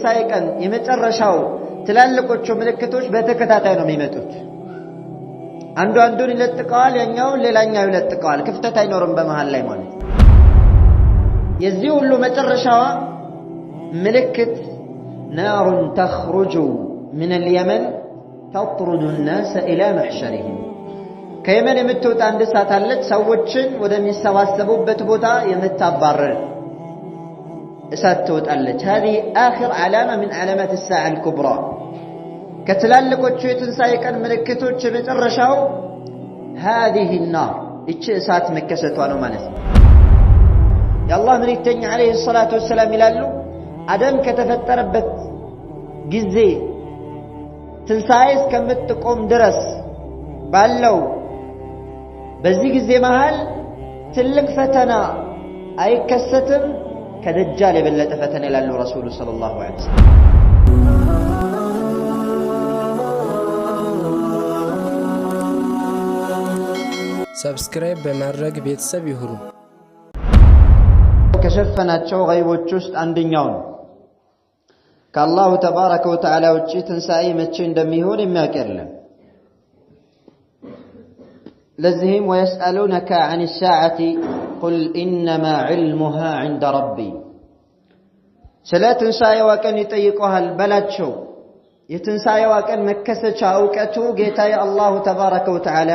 የትንሣኤ ቀን የመጨረሻው ትላልቆቹ ምልክቶች በተከታታይ ነው የሚመጡት። አንዱ አንዱን ይለጥቀዋል፣ ያኛው ሌላኛው ይለጥቀዋል። ክፍተት አይኖርም በመሃል ላይ ማለት። የዚህ ሁሉ መጨረሻዋ ምልክት ናሩን ተኽሩጁ ምን አልየመን ተጥሩዱ الناس الى محشرهم ከየመን የምትወጣ አንድ እሳት አለች፣ ሰዎችን ወደሚሰባሰቡበት ቦታ የምታባረር እሳት ትወጣለች። هذه آخر علامة من علامات الساعة الكبرى ከትላልቆቹ የትንሣኤ ቀን ምልክቶች የመጨረሻው هذه النار እቺ እሳት መከሰቷ ነው ማለት ነው። የአላህ መልእክተኛ عليه الصلاة والسلام ይላሉ አደም ከተፈጠረበት ጊዜ ትንሣኤ እስከምትቆም ድረስ ባለው በዚህ ጊዜ መሃል ትልቅ ፈተና አይከሰትም ከደጃል የበለጠ ፈተና ይላሉ ረሱሉ ሰለላሁ ዐለይሂ ወሰለም። ሰብስክራይብ በማድረግ ቤተሰብ ይሁኑ። ከሸፈናቸው ገይቦች ውስጥ አንደኛው ነው። ከአላሁ ተባረከ ወተዓላ ውጪ ትንሣኤ መቼ እንደሚሆን የሚያውቅ የለም። ለዚህም ወየስአሉነከ ዐን الساعة قل إنما علمها عند ربي ስለ ትንሣኤዋ ቀን ይጠይቁሃል በላቸው የትንሣኤዋ ቀን መከሰቻ እውቀቱ ጌታዬ አላሁ ተባረከ ወተዓላ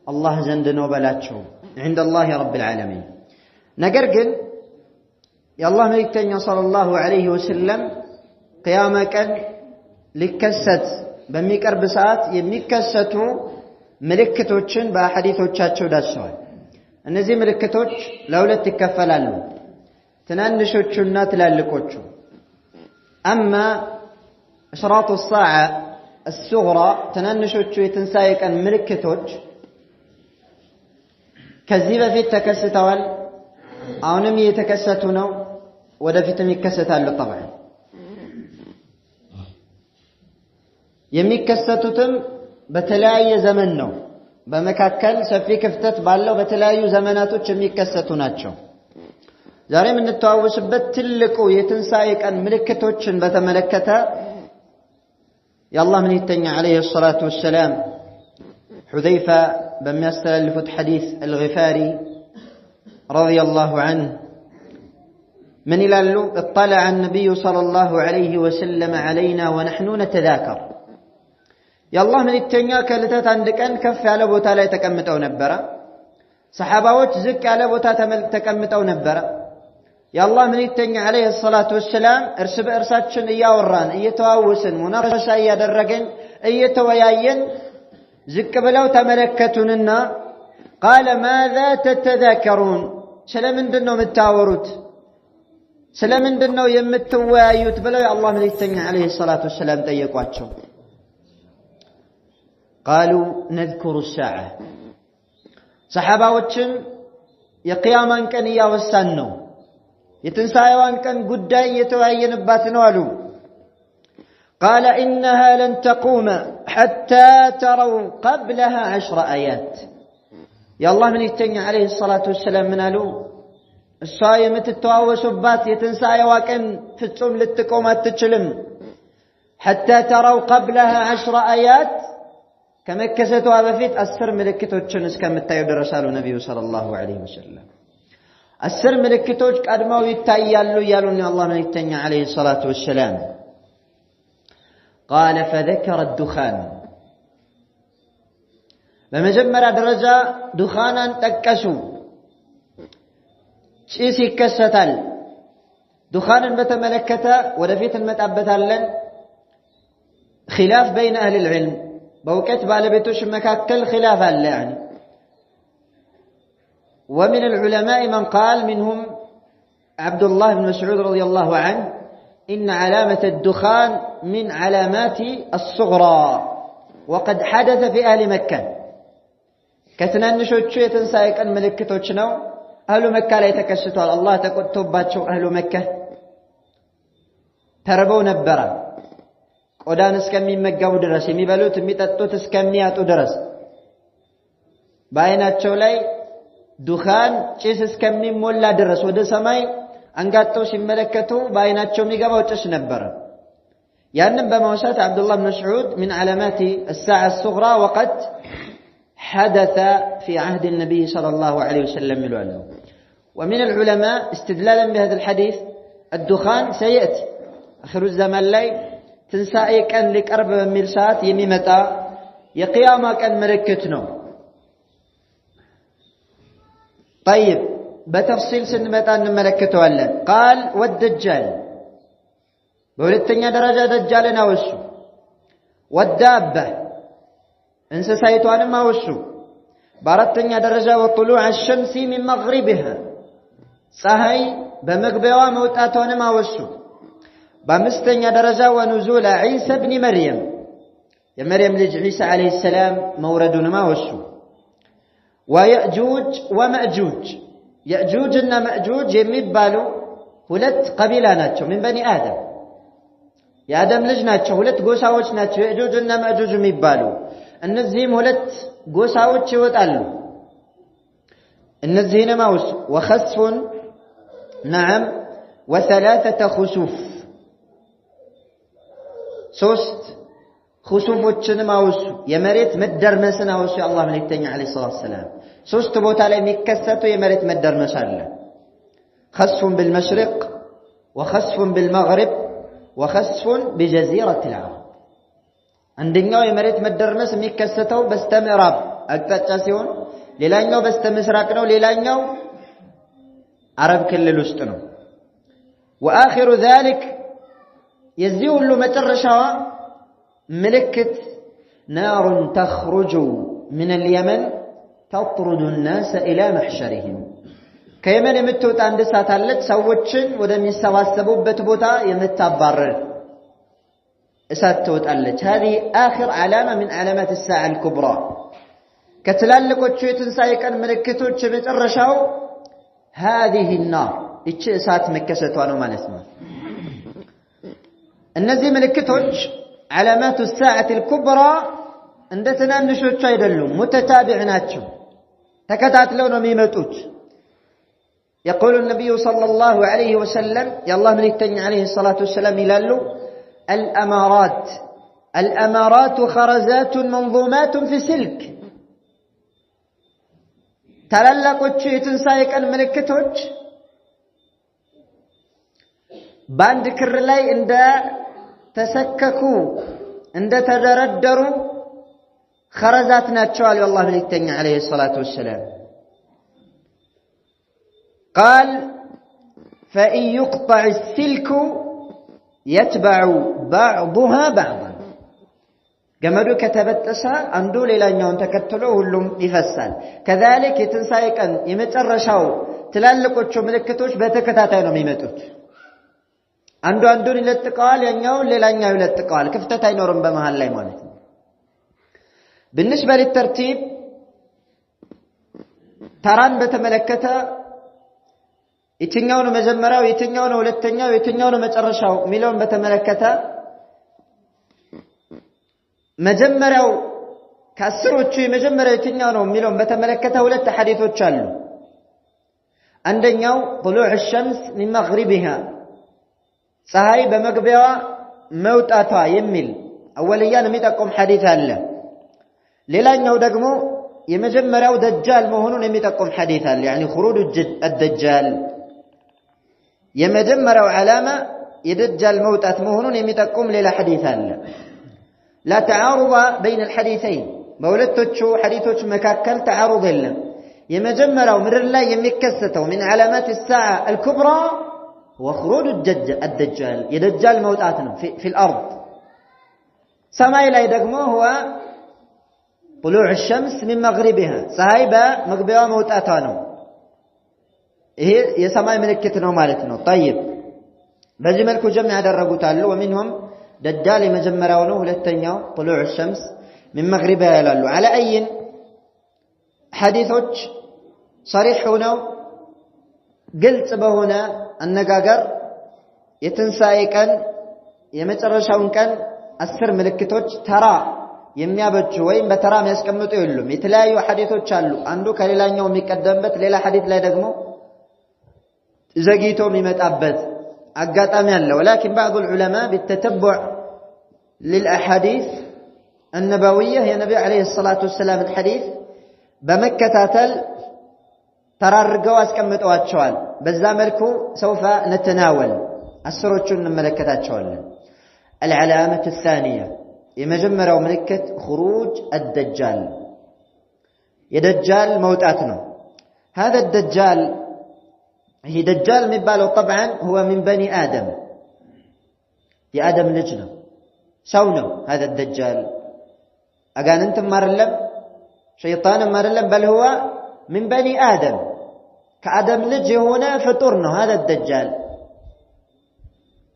አላህ ዘንድ ነው በላቸው عند الله رب العالمين። ነገር ግን የአላህ መልእክተኛ ሰለላሁ ዐለይሂ ወሰለም ቅያማ ቀን ሊከሰት በሚቀርብ ሰዓት የሚከሰቱ ምልክቶችን በሐዲሶቻቸው ዳሰዋል። እነዚህ ምልክቶች ለሁለት ይከፈላሉ፣ ትናንሾቹና ትላልቆቹ። አማ እሽራጡ الساعة الصغرى ትናንሾቹ የትንሣኤ ቀን ምልክቶች ከዚህ በፊት ተከስተዋል፣ አሁንም እየተከሰቱ ነው፣ ወደፊትም ይከሰታሉ። طبعا የሚከሰቱትም በተለያየ ዘመን ነው። በመካከል ሰፊ ክፍተት ባለው በተለያዩ ዘመናቶች የሚከሰቱ ናቸው። ዛሬ የምንተዋወስበት ትልቁ የትንሣኤ ቀን ምልክቶችን በተመለከተ የአላህ መልእክተኛ عليه الصلاة والسلام ሑዘይፋ በሚያስተላልፉት ሐዲስ አልጊፋሪ رضي الله عنه من ይላሉ اطلع النبي صلى الله عليه وسلم علينا ونحن نتذاكر የአላህ መልእክተኛ ከዕለታት አንድ ቀን ከፍ ያለ ቦታ ላይ ተቀምጠው ነበረ። ሰሐባዎች ዝቅ ያለ ቦታ ተቀምጠው ነበረ። የአላህ መልእክተኛ عليه الصلاة والسلام እርስ በእርሳችን እያወራን እየተዋወስን ሙናቀሻ እያደረገን እየተወያየን ዝቅ ብለው ተመለከቱንና قال ماذا تتذاكرون ስለምንድን ነው የምታወሩት ስለምንድን ነው የምትወያዩት ብለው የአላህ መልእክተኛ عليه الصلاة والسلام ጠየቋቸው። قالوا نذكر الساعة ሰሐባዎችም የቂያማን ቀን እያወሳን ነው የትንሣኤዋን ቀን ጉዳይ እየተወያየንባት ነው አሉ። قال إنها لن تقوم حتى تروا قبلها 10 آيات የአላህ መልእክተኛ عليه الصلاة والسلام ምን አሉ? እሷ የምትተዋወሱባት የትንሣኤዋ ቀን ፍጹም ልትቆም አትችልም حتى تروا قبلها 10 آيات ከመከሰቷ በፊት 10 ምልክቶችን እስከምታዩ ድረስ አሉ ነብዩ ሰለላሁ ዐለይሂ ወሰለም። 10 ምልክቶች ቀድመው ይታያሉ ያሉን የአላህ መልእክተኛ عليه الصلاة والسلام قال فذكر الدخان በመጀመሪያ ደረጃ ዱኻናን ጠቀሱ። ጭስ ይከሰታል። ዱኻንን በተመለከተ ወደፊት እንመጣበታለን። ኺላፍ بين أهل العلم በእውቀት ባለቤቶች መካከል ኺላፍ አለ يعني ومن العلماء من قال منهم عبد الله بن مسعود رضي الله عنه إن علامة الدخان من علامات الصغرى وقد حدث في أهل مكة كتنانشوچو የትንሣኤ ቀን ምልክቶች ነው። أهل مكة ላይ ተከስቷል። አላህ ተቆጥቶባቸው أهل مكة ተርበው ነበረ። ቆዳን እስከሚመገቡ ድረስ የሚበሉት የሚጠጡት እስከሚያጡ ድረስ በአይናቸው ላይ ዱኻን ጭስ እስከሚሞላ ድረስ ወደ ሰማይ አንጋጠው ሲመለከቱ በአይናቸው የሚገባው ጭስ ነበር። ያንን በመውሰድ አብዱላህ ብን መስዑድ من علامات الساعة الصغرى وقد حدث في عهد النبي صلى الله عليه وسلم ይላሉ። ومن العلماء استدلالا بهذا الحديث الدخان سيأتي آخر الزمان ላይ ትንሳኤ ቀን ሊቀርብ በሚል ሰዓት የሚመጣ የቂያማ ቀን ምልክት ነው። طيب በተፍሲል ስንመጣ እንመለከተዋለን። قال والدجال በሁለተኛ ደረጃ ደጃልን አወሱ። والدابة እንስሳይቷንም አወሱ። በአራተኛ ደረጃ وطلوع الشمس من مغربها ፀሐይ በመግቢያዋ መውጣቷንም አወሱ። በአምስተኛ ደረጃ ونزول عيسى ابن مريم የመርየም ልጅ ዒሳ አለይሂ ሰላም መውረዱንም አወሱ። ويأجوج ومأجوج يأجوج እና مأجوج የሚባሉ ሁለት ቀቢላ ናቸው። من بني آدم የአደም ልጅ ናቸው። ሁለት ጎሳዎች ናቸው يأجوج እና مأجوج የሚባሉ። እነዚህም ሁለት ጎሳዎች ይወጣሉ። እነዚህንም አወሱ። وخسف نعم وثلاثة خسوف ሶስት خسوفዎችንም አወሱ። የመሬት መደርመስን አወሱ። የአላህ መልእክተኛ አለይሂ ሰላቱ ወሰላም ሶስት ቦታ ላይ የሚከሰቱ የመሬት መደርመስ አለ። خسف بالمشرق وخسف بالمغرب وخسف بجزيرة العرب አንደኛው የመሬት መደርመስ የሚከሰተው በስተምዕራብ አቅጣጫ ሲሆን ሌላኛው በስተምስራቅ ነው። ሌላኛው አረብ ክልል ውስጥ ነው። وآخر ذلك የዚህ ሁሉ መጨረሻዋ ምልክት نار تخرج من اليمن تطرد الناس إلى محشرهم ከየመን የምትወጣ አንድ እሳት አለች ሰዎችን ወደሚሰባሰቡበት ቦታ የምታባረር እሳት ትወጣለች። هذه آخر علامة من علامات الساعة الكبرى ከትላልቆቹ የትንሣኤ ቀን ምልክቶች የመጨረሻው هذه النار እቺ እሳት መከሰቷ ነው ማለት ነው። እነዚህ ምልክቶች علامات الساعة الكبرى እንደ ትናንሾቹ አይደሉም። متتابع ናቸው። ተከታትለው ነው የሚመጡት። يقول النبي صلى الله عليه وسلم يا الله ملكتني عليه الصلاة والسلام ይላሉ الأمارات خرزات منظومات في سلك ታላላቆቹ የትንሣኤ ቀን ምልክቶች በአንድ ክር ላይ እንደ ተሰከኩ እንደ ተደረደሩ خرزات ናቸው አለ አላህ መልእክተኛ عليه الصلاة والسلام قال فإن يقطع السلك يتبع بعضها بعضا ገመዱ ከተበጠሰ አንዱ ሌላኛውን ተከትሎ ሁሉም ይፈሳል። كذلك የትንሣኤ ቀን የመጨረሻው ትላልቆቹ ምልክቶች በተከታታይ ነው የሚመጡት። አንዱ አንዱን ይለጥቀዋል፣ ያኛው ሌላኛው ይለጥቀዋል። ክፍተት አይኖርም በመሃል ላይ ማለት ነው። بالنسبة للترتيب ተራን በተመለከተ የትኛው ነው መጀመሪያው የትኛው ነው ሁለተኛው የትኛው ነው መጨረሻው ሚለውን በተመለከተ መጀመሪያው ከአስሮቹ የመጀመሪያው የትኛው ነው ሚለውን በተመለከተ ሁለት ሐዲሶች አሉ። አንደኛው طلوع الشمس من مغربها ፀሐይ በመግቢያዋ መውጣቷ የሚል አወልያን የሚጠቁም ሐዲስ አለ። ሌላኛው ደግሞ የመጀመሪያው ደጃል መሆኑን የሚጠቁም ሐዲስ አለ። يعني خروج الدجال የመጀመሪያው ዓላማ የደጃል መውጣት መሆኑን የሚጠቁም ሌላ ሐዲስ አለ። لا تعارض بين الحديثين በሁለቶቹ ሐዲሶች መካከል ተዓሩድ የለም። የመጀመሪያው ምድር ላይ የሚከሰተው من علامات الساعة الكبرى وخروج الدجال የደጃል መውጣት ነው في الأرض። ሰማይ ላይ ደግሞ هو طلوع الشمس من مغربها ፀሐይ በመግቢያዋ መውጣቷ ነው። ይሄ የሰማይ ምልክት ነው ማለት ነው። طيب በዚህ መልኩ ጀምዕ ያደረጉታል። ومنهم دجال የመጀመሪያው ነው፣ ሁለተኛው طلوع الشمس من مغربها ይላሉ። على أي ሐዲሶች صريح ሆነው ግልጽ በሆነ አነጋገር የትንሣኤ ቀን የመጨረሻውን ቀን 10 ምልክቶች ተራ የሚያበጁ ወይም በተራ የሚያስቀምጡ የሉም። የተለያዩ ሐዲሶች አሉ። አንዱ ከሌላኛው የሚቀደምበት ሌላ ሐዲስ ላይ ደግሞ زقيتو ميمطابت اغاطامي الله. ولكن بعض العلماء بالتتبع للاحاديث النبويه يا نبي عليه الصلاه والسلام الحديث بمكتاتل ترارغو اسقمطواچوال. በዛ መልኩ سوف نتناول አስሮቹን እንመለከታቸዋለን. العلامه الثانيه የመጀመሪያው ምልክት خروج الدجال የደጃል መውጣት ነው. هذا الدجال هي دجال የሚባለው طبعا هو من بني آدم የአደም ልጅ ነው ሰው ነው. هذا الدجال አጋንንትም አይደለም ሸይጣንም አይደለም بل هو من بني آدم ከአደም ልጅ የሆነ ፍጡር ነው. هذا الدجال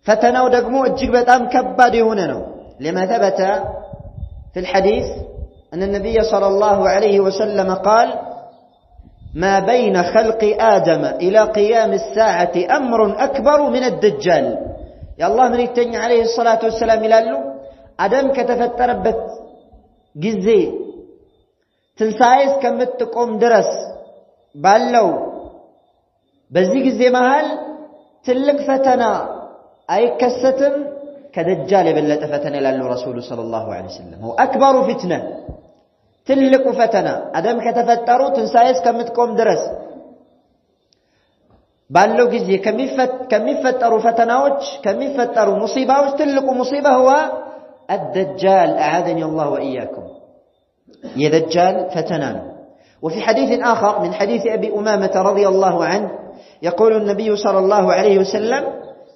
ፈተናው ደግሞ እጅግ በጣም ከባድ የሆነ ነው. لما ثبت في الحديث أن النبي صلى الله عليه وسلم قال ما بين خلق آدم إلى قيام الساعة أمر أكبر من الدجال. يا الله من يتني عليه الصلاة والسلام يلالو آدم كتفتربت جزي تنسايس كمتقوم درس بالو بزي جزي مهال تلك فتنا أي كستم كدجال بلت فتنة لأنه رسول صلى الله عليه وسلم هو أكبر فتنة تلك فتنة أدم كتفتروا تنسايس كمتكم درس بالو جزي كم يفتروا فتناوش كم يفتروا مصيبة تلك مصيبة هو الدجال أعاذني الله وإياكم. يا دجال فتنان. وفي حديث آخر من حديث أبي أمامة رضي الله عنه يقول النبي صلى الله عليه وسلم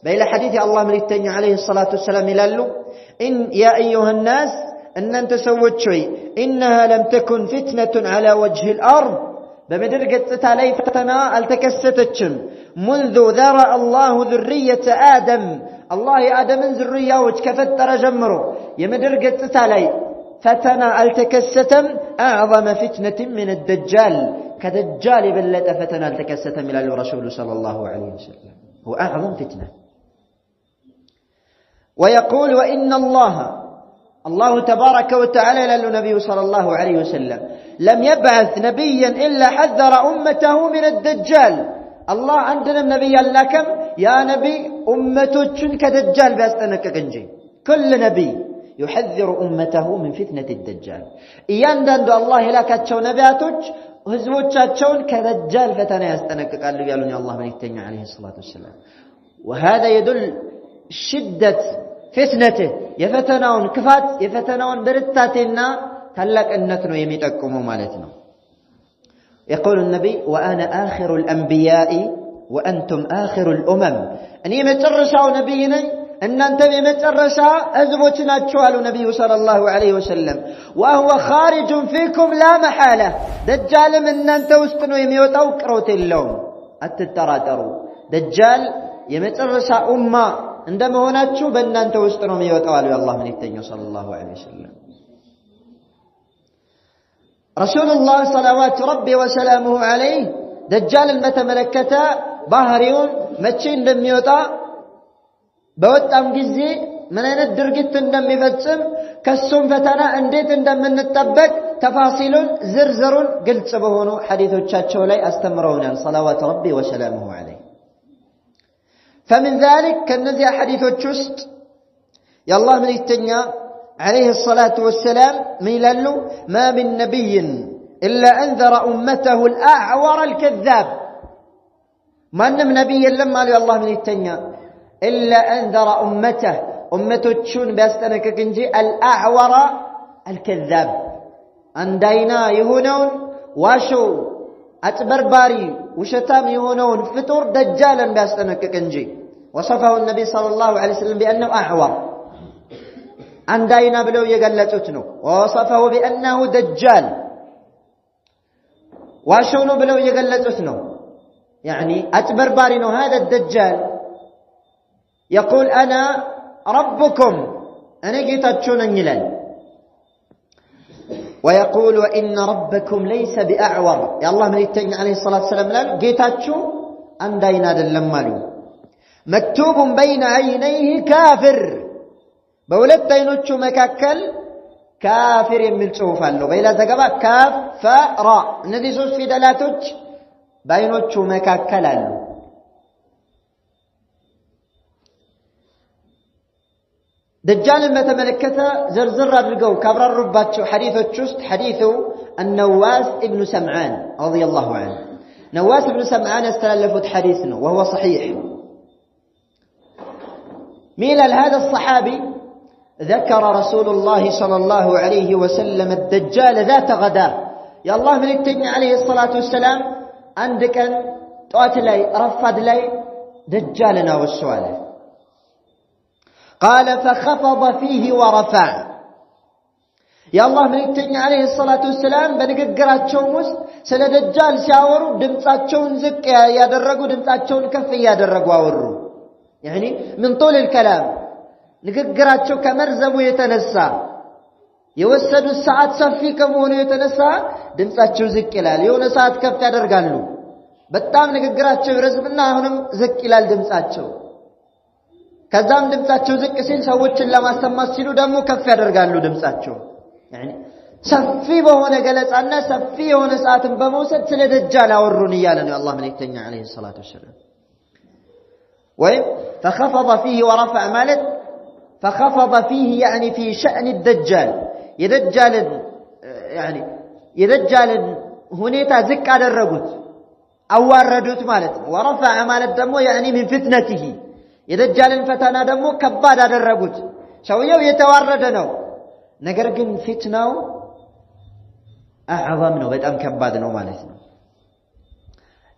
بإلى حديث الله من التنين عليه الصلاة والسلام يلالو إن يا أيها الناس أن أنت سوت شيء إنها لم تكن فتنة على وجه الأرض بمدرجة تالي فتنا التكستتشم منذ ذرأ الله ذرية آدم الله آدم ذرية وكفتر جمره يمدرجة تالي فتنا التكستم أعظم فتنة من الدجال كدجال بلت فتنا التكستم إلى الرسول صلى الله عليه وسلم هو أعظم فتنة. ويقول وإن الله تبارك وتعالى للنبي صلى الله عليه وسلم لم يبعث نبيا إلا حذر أمته من الدجال. الله عندنا النبي لكم يا نبي أمتك كدجال بأستنك كنجي. كل نبي يحذر أمته من فتنة الدجال. إيان داندو الله لكتشو نبياتك هزوتشاتشون كدجال فتنا يستنك قالوا يالوني الله من يتنع عليه الصلاة والسلام. وهذا يدل شدة فتنته يفتنون كفات يفتنون برتاتنا تلك أنتنا يميتكم مالتنا. يقول النبي وأنا آخر الأنبياء وأنتم آخر الأمم. أني مترسوا نبينا أن أنت مترسا أزبوتنا تشوال النبي صلى الله عليه وسلم وهو خارج فيكم لا محالة. دجال من أنت وستنوا يميوتوا كروت اللوم أتتراتروا دجال يمترسا أمة عندما هنا تشوف أن أنت وستنوا يميوتوا الله من التنين صلى الله عليه وسلم. رسول الله صلوات ربي وسلامه عليه دجال المتملكة ባህሪውን መቼ እንደሚወጣ በወጣም ጊዜ ምን አይነት ድርጊት እንደሚፈጽም ከሱም ፈተና እንዴት እንደምንጠበቅ ተፋሲሉን ዝርዝሩን ግልጽ በሆኑ ሐዲሶቻቸው ላይ አስተምረውናል صلوات ربي وسلامه عليه. فمن ذلك كنذي حديثوች ውስጥ የአላህ መልእክተኛ عليه الصلاة والسلام ميلالو ما من نبي إلا أنذر أمته الأعور الكذاب. ማንም ነብይ የለም አለ አላህ መልእክተኛ إلا أنذر أمته ቢያስጠነቅቅ እንጂ الأعور الكذاب አንዳይና የሆነውን ዋሾ አጭበርባሪ ውሸታም የሆነውን ፍጡር ደጃልን ቢያስጠነቅቅ እንጂ. وصفه النبي صلى الله عليه وسلم بأنه أعور عندنا بلو يقلتوت نو. وصفه بأنه دجال واشونو بلو يقلتوت نو يعني أتبر بارينو. هذا الدجال يقول أنا ربكم أنا جيت أتشون النلال ويقول وإن ربكم ليس بأعور. يا الله من يتنى عليه الصلاة والسلام لال جيت أتشون عندنا دلمالو مكتوب بين عينيه كافر. በሁለት አይኖቹ መካከል ካፊር የሚል ጽሑፍ አለው። በሌላ ዘገባ ካፍ ፈራ እነዚህ ሶስት ፊደላቶች በአይኖቹ መካከል አሉ። دجال بتملكته زرزر الرجو كبر الرباتشو حديث النواس ابن سمعان رضي الله عنه. نواس ابن سمعان استلفت حديثنا وهو صحيح. ميلال هذا الصحابي ذكر رسول الله صلى الله عليه وسلم الدجال ذات غداء. يا الله من التجن عليه الصلاة والسلام عندك أن تؤتلي رفض لي دجالنا والسؤال. قال فخفض فيه ورفع. يا الله من التجن عليه الصلاة والسلام بنقرات شومس سلا دجال شاوروا دمتاتشون زك يادرقوا دمتاتشون كف يادرقوا ووروا. يعني من طول الكلام نقرات شو كمرزبوا يتنسى يوسدوا الساعات صفي كمونه يتنسى دمتاتشو زك يلال يونا ساعات كف يادرقالوا بتام نقرات شو رزمنا هنم زك يلال دمتاتشو كذام دمتاتشو زك سين سوتش لما سماسيلو دمو كف يادرقالوا دمتاتشو. يعني سفي بهونه جلس عنا سفي هونه ساعات بموسد سل دجال أوروني يالني الله من يتنع عليه الصلاة والسلام. وين فخفض فيه ورفع مالت فخفض فيه يعني في شأن الدجال يدجال هنيتا زك على الرجوت أو الردوت مالت ورفع مالت دمو يعني من فتنته يدجال فتنا دمو كباد على الرجوت شويه يتواردنو نجرجن فتناو أعظم نو بدأم كباد نو مالتنا.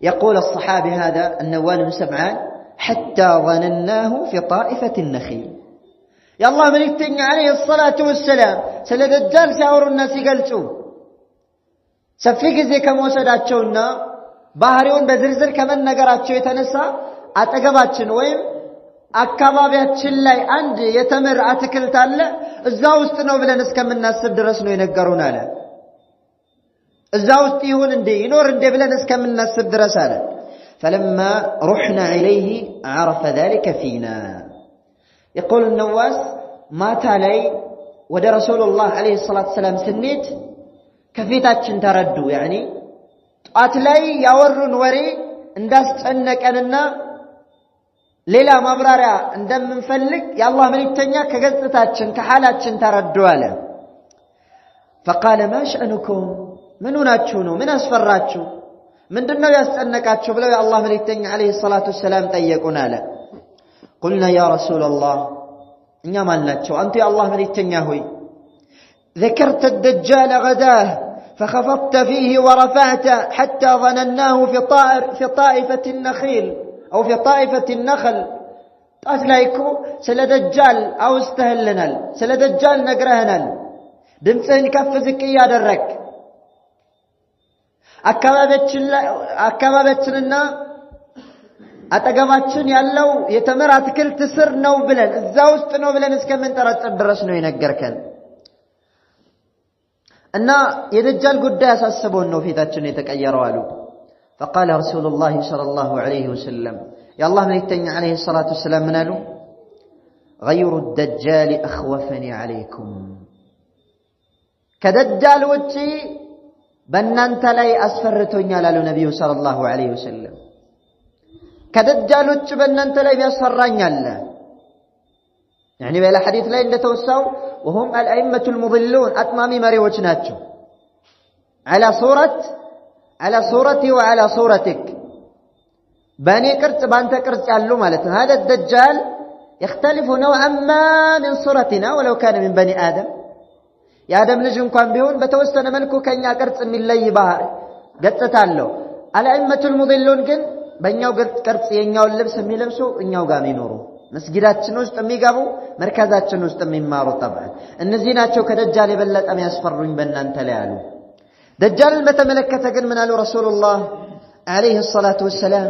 يقول الصحابي هذا النواس بن سمعان حتى ظنناه في طائفة النخيل. يا الله من يتنع عليه الصلاة والسلام سل دجال شاور الناس يقلسوا سفيك زي كموسداتشونا ባህሪውን በዝርዝር ከመነገራቸው የተነሳ አጠገባችን ወይም አካባቢያችን ላይ አንድ የተምር አትክልት አለ እዛ ውስጥ ነው ብለን እስከምናስብ ድረስ ነው የነገሩን አለ። እዛ ውስጥ ይሁን እንዴ ይኖር እንዴ ብለን እስከምናስብ ድረስ አለ። فلما رحنا إليه عرف ذلك فينا. يقول النواس ما تالي ود رسول الله عليه الصلاة والسلام سنيت كفيتاتشن تردو يعني أتلاي يورن وري انداس تسنكننا ليلا مبرارا اندم منفلق يا الله من التنيا كقلتاتشن كحالاتشن تردو على. فقال ما شأنكم منو ناتشونو من أسفراتشو من دنو يستنكاتشو بلو يا الله من التنيا عليه الصلاة والسلام تيقونا له. قلنا يا رسول الله إنما مالناتشو أنت يا الله من التنيا هوي ذكرت الدجال غداه فخفضت فيه ورفعت حتى ظنناه في طائفة النخيل أو في طائفة النخل. أسلايكو سلا دجال أو استهلنا سلا دجال نقرهنا دمسهن كف زكية درك أكبابتشننا أتقباتشن يالو يتمرات كل تسر نو بلن الزاوست نو بلن اسكمن ترات الدرس نو ينقركن أن يدجال قداس السبون نو في تاتشن يتكأيروا له. فقال رسول الله صلى الله عليه وسلم يا الله من يتنع عليه الصلاة والسلام منالو غير الدجال أخوفني عليكم. كدجال وجي بنانت لي أسفرتني على النبي صلى الله عليه وسلم. كدجال وجي بنانت لي بأسفرني الله يعني بلا حديث لا إن توسعوا وهم الأئمة المضلون أتمامي مري وجناتشو على صورتي وعلى صورتك باني كرت بانت كرت يعلو مالتنا. هذا الدجال يختلف نوعا ما من صورتنا ولو كان من بني آدم. يا آدم نجم كان بيون بتوسن ملكو كان يكرت من اللي بها قد تعلو. الأئمة المضلون كن بنياو كرت ينياو اللبس ميلبسو إنياو قامي نورو مسجداتችን ውስጥ የሚገቡ መርከዛችን ውስጥ የሚማሩ طبعا እነዚህ ናቸው ከደጃል የበለጠ የሚያስፈሩኝ በእናንተ ላይ አሉ። ደጃልን በተመለከተ ግን ምን አሉ ረሱላህ عليه الصلاة والسلام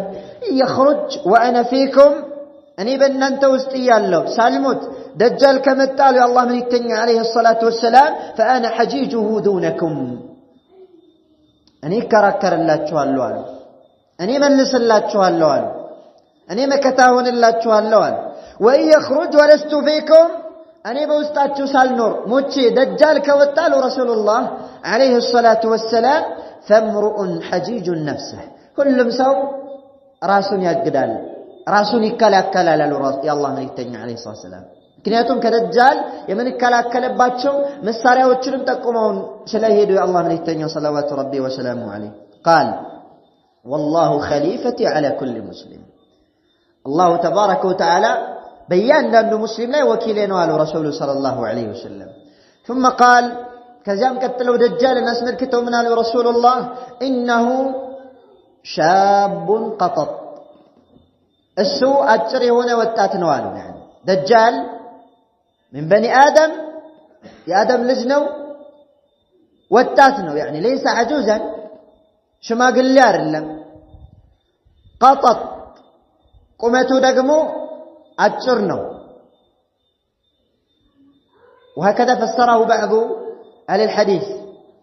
يخرج وانا فيكم እኔ በእናንተ ውስጥ ያለው ሳልሞት ደጃል ከመጣሉ አላህ ምን ይተኛ عليه الصلاة والسلام فانا حجيجه دونكم እኔ ከራከርላችኋለሁ አሉ እኔ መልስላችኋለሁ አሉ እኔ መከታውንላችኋለሁ አሉ። ወይ يخرج ولست فيكم እኔ በውስጣችሁ ሳልኖር ሞቼ ደጃል ከወጣሉ ረሱላህ عليه الصلاة والسلام فامرؤ حجيج نفسه ሁሉም ሰው ራሱን ያግዳል ራሱን ይከላከላል አሉ የአላህ መልእክተኛ عليه الصلاة والسلام ምክንያቱም ከደጃል የምንከላከልባቸው መሳሪያዎችንም ጠቁመውን ስለሄዱ የአላህ መልእክተኛ ሰለላሁ ረቢ ወሰላሙ ዐለይሂ قال والله خليفتي على كل مسلم الله تبارك وتعالى በእያንዳንዱ ሙስሊም ላይ ወኪሌ ነው አሉ ረሱሉ ሰለላሁ ዐለይሂ ወሰለም ثم قال ከዚያም ቀጥለው ደጃልን አስመልክተው ምን አሉ ረሱሉላህ إنه شاب قطط እሱ አጭር የሆነ ወጣት ነው አሉ ደጃል من بني آدم የአደም ልጅ ነው ወጣት ነው يعني ليس عجوزا ሽማግሌ አይደለም قطط ቁመቱ ደግሞ አጭር ነው وهكذا فسره بعض أهل الحديث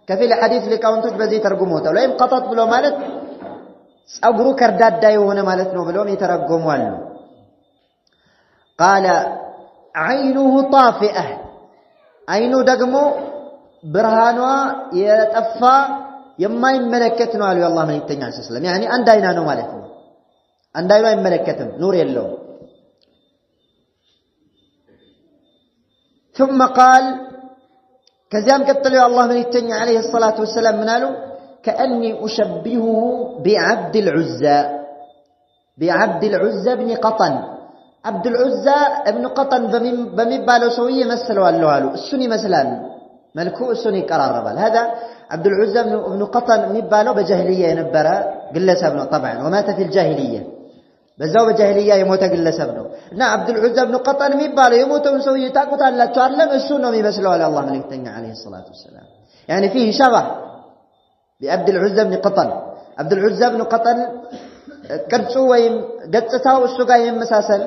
كفيل الحديث لكونتوች በዚህ ተርጉመውታል ወይም قطط ብሎ ማለት ጸጉሩ ከርዳዳ የሆነ ማለት ነው ብለውም የተረጎሟል قال عينه طافئة አይኑ ደግሞ ብርሃኗ የጠፋ የማይመለከት ነው አሉ የአላህ መልእክተኛ ሰለላሁ ዐለይሂ ወሰለም يعني አንድ አይና ነው ማለት ነው አንድ አይኑ አይመለከትም ኑር የለውም ثم قال كزيام قتلوا الله مليكتني عليه الصلاة والسلام منالو كأني أشبهه بعبد العزى بن قطن عبد العزى ابن قطن بمبالو سوية مثلوا اللوالو السني مثلا ملكو السني قرار هذا عبد العزى ابن قطن مبالو بجاهلية ينبرا قلس ابنه طبعا ومات في الجاهلية በዛው በጃሂልያ የሞተ ግለሰብ ነው እና አብዱል ዑዛ ኢብኑ ቀጠን የሚባለው የሞተውን ሰው ይታቁታላችሁ አይደለም እሱ ነው የሚመስለው አለ አላህ መልእክተኛ አለይሂ ሰላቱ ወሰለም يعني فيه شبه بعبد العزى بن قطن عبد العزى بن قطن ቅርጹ ወይም ገጽታው እሱ ጋር የሚመሳሰል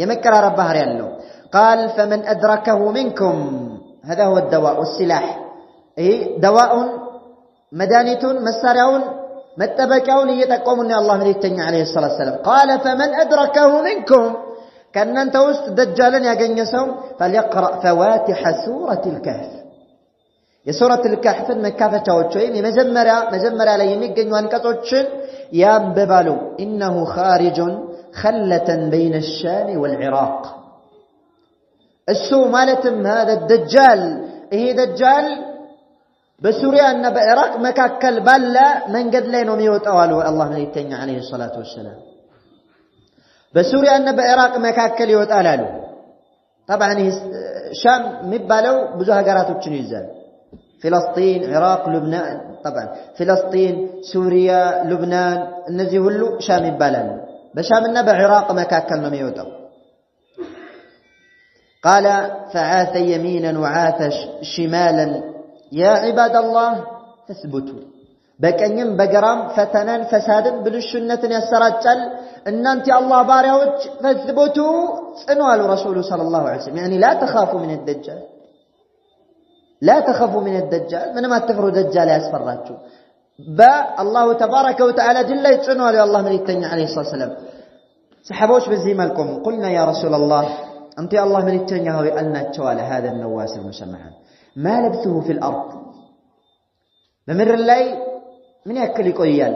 የመቀራረብ ባህሪ ያለው قال فمن ادركه منكم هذا هو الدواء والسلاح اي دواء مدانيت مسارياون متبقاون يتقومون الله مليكتኛ عليه الصلاه والسلام قال فمن ادركه منكم كاننت وسط دجالن ያገኘ ሰው فليقرأ فواتح سوره الكهف የሱረቱ الكهف መካፈቻዎች ወይም መጀመሪያ ላይ የሚገኙ አንቀጾችን ያንበባሉ انه خارج خلة بين الشام والعراق እሱ ማለትም هذا الدجال ይሄ ደጃል በሱሪያ እና በኢራቅ መካከል ባለ መንገድ ላይ ነው የሚወጣው አሉ አላህ መልእክተኛ አለይሂ ሰላቱ ወሰለም በሱሪያ እና በኢራቅ መካከል ይወጣል አሉ طبعا ሻም የሚባለው ብዙ ሀገራቶችን ይይዛል ፍልስጤን ኢራቅ ሉብናን طبعا ፍልስጤን ሱሪያ ሉብናን እነዚህ ሁሉ ሻም ይባላሉ በሻምና በኢራቅ መካከል ነው የሚወጣው قال فعاث يمينا وعاث شمالا يا عباد الله فاثبتوا بكنيم بقرام فتنان فسادن بلشنة يسراجل ان انت الله باريوج فاثبتوا سنوال رسول صلى الله عليه وسلم يعني لا تخافوا من الدجال لا تخافوا من الدجال من ما تفروا دجال يسفراجو با الله تبارك وتعالى جل يتسنوال الله مليكتني عليه الصلاة والسلام سحبوش بزي مالكم قلنا يا رسول الله انت الله مليكتني هو يقلنا تشوال هذا النواس المسمحان ما لبثه في الأرض بمر الليل من يأكل يقويال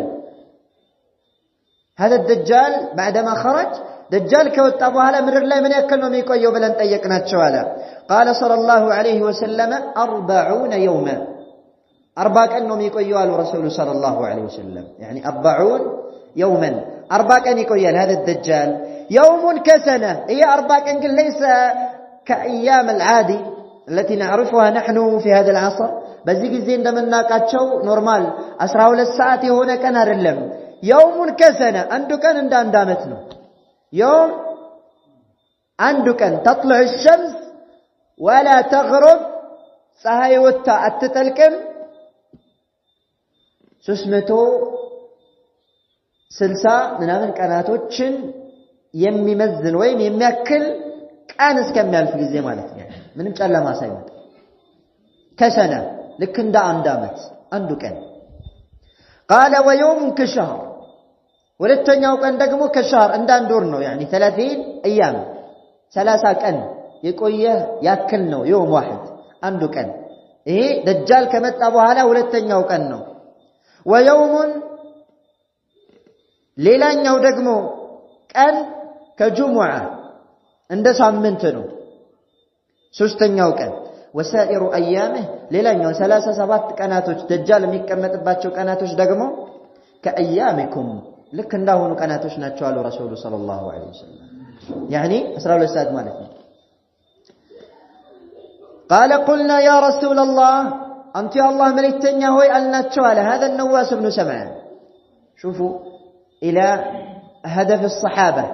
هذا الدجال بعدما خرج دجال كوت أبوها لا مر الليل من يأكل نوم يقوي بلن تيقنا تشوالا قال صلى الله عليه وسلم 40 يوما 40 أنهم يقويال رسول صلى الله عليه وسلم يعني 40 يوما 40 أن يقويال هذا الدجال يوم كسنة هي 40 أنقل ليس كأيام العادي التي نعرفها نحن في هذا العصر بزي زين دمنا قاچو نورمال 12 ساعات هنا كان አይደለም يوم كسنه አንዱ ቀን እንደ አንድ አመት ነው يوم አንዱ ቀን تطلع الشمس ولا تغرب ፀሐይ ወጣ አትጠልቅም 360 ምናምን ቀናቶችን የሚመዝን ወይም የሚያክል ቀን እስከሚያልፍ ጊዜ ማለት ነው ምንም ጨለማ ሳይመጣ ከሰነ ልክ እንደ አንድ አመት አንዱ ቀን قال ويوم كشهر ሁለተኛው ቀን ደግሞ ከሻር እንደ አንድ ወር ነው يعني 30 ايام 30 ቀን የቆየ ያክል ነው يوم واحد አንዱ ቀን ይሄ ደጃል ከመጣ በኋላ ሁለተኛው ቀን ነው ويوم ሌላኛው ደግሞ ቀን ከጁሙዓ እንደ ሳምንት ነው ሶስተኛው ቀን ወሳኢሩ አያምህ ሌላኛው 37 ቀናቶች ደጃል የሚቀመጥባቸው ቀናቶች ደግሞ ከአያሚኩም ልክ እንዳሁኑ ቀናቶች ናቸው አሉ ረሱሉ ሰለላሁ ዐለይሂ ወሰለም يعني 12 ሰዓት ማለት ነው قال قلنا يا رسول الله انت يا الله ملكتنيا هوي قالناچو على هذا النواس بن سمعان شوفوا الى هدف الصحابه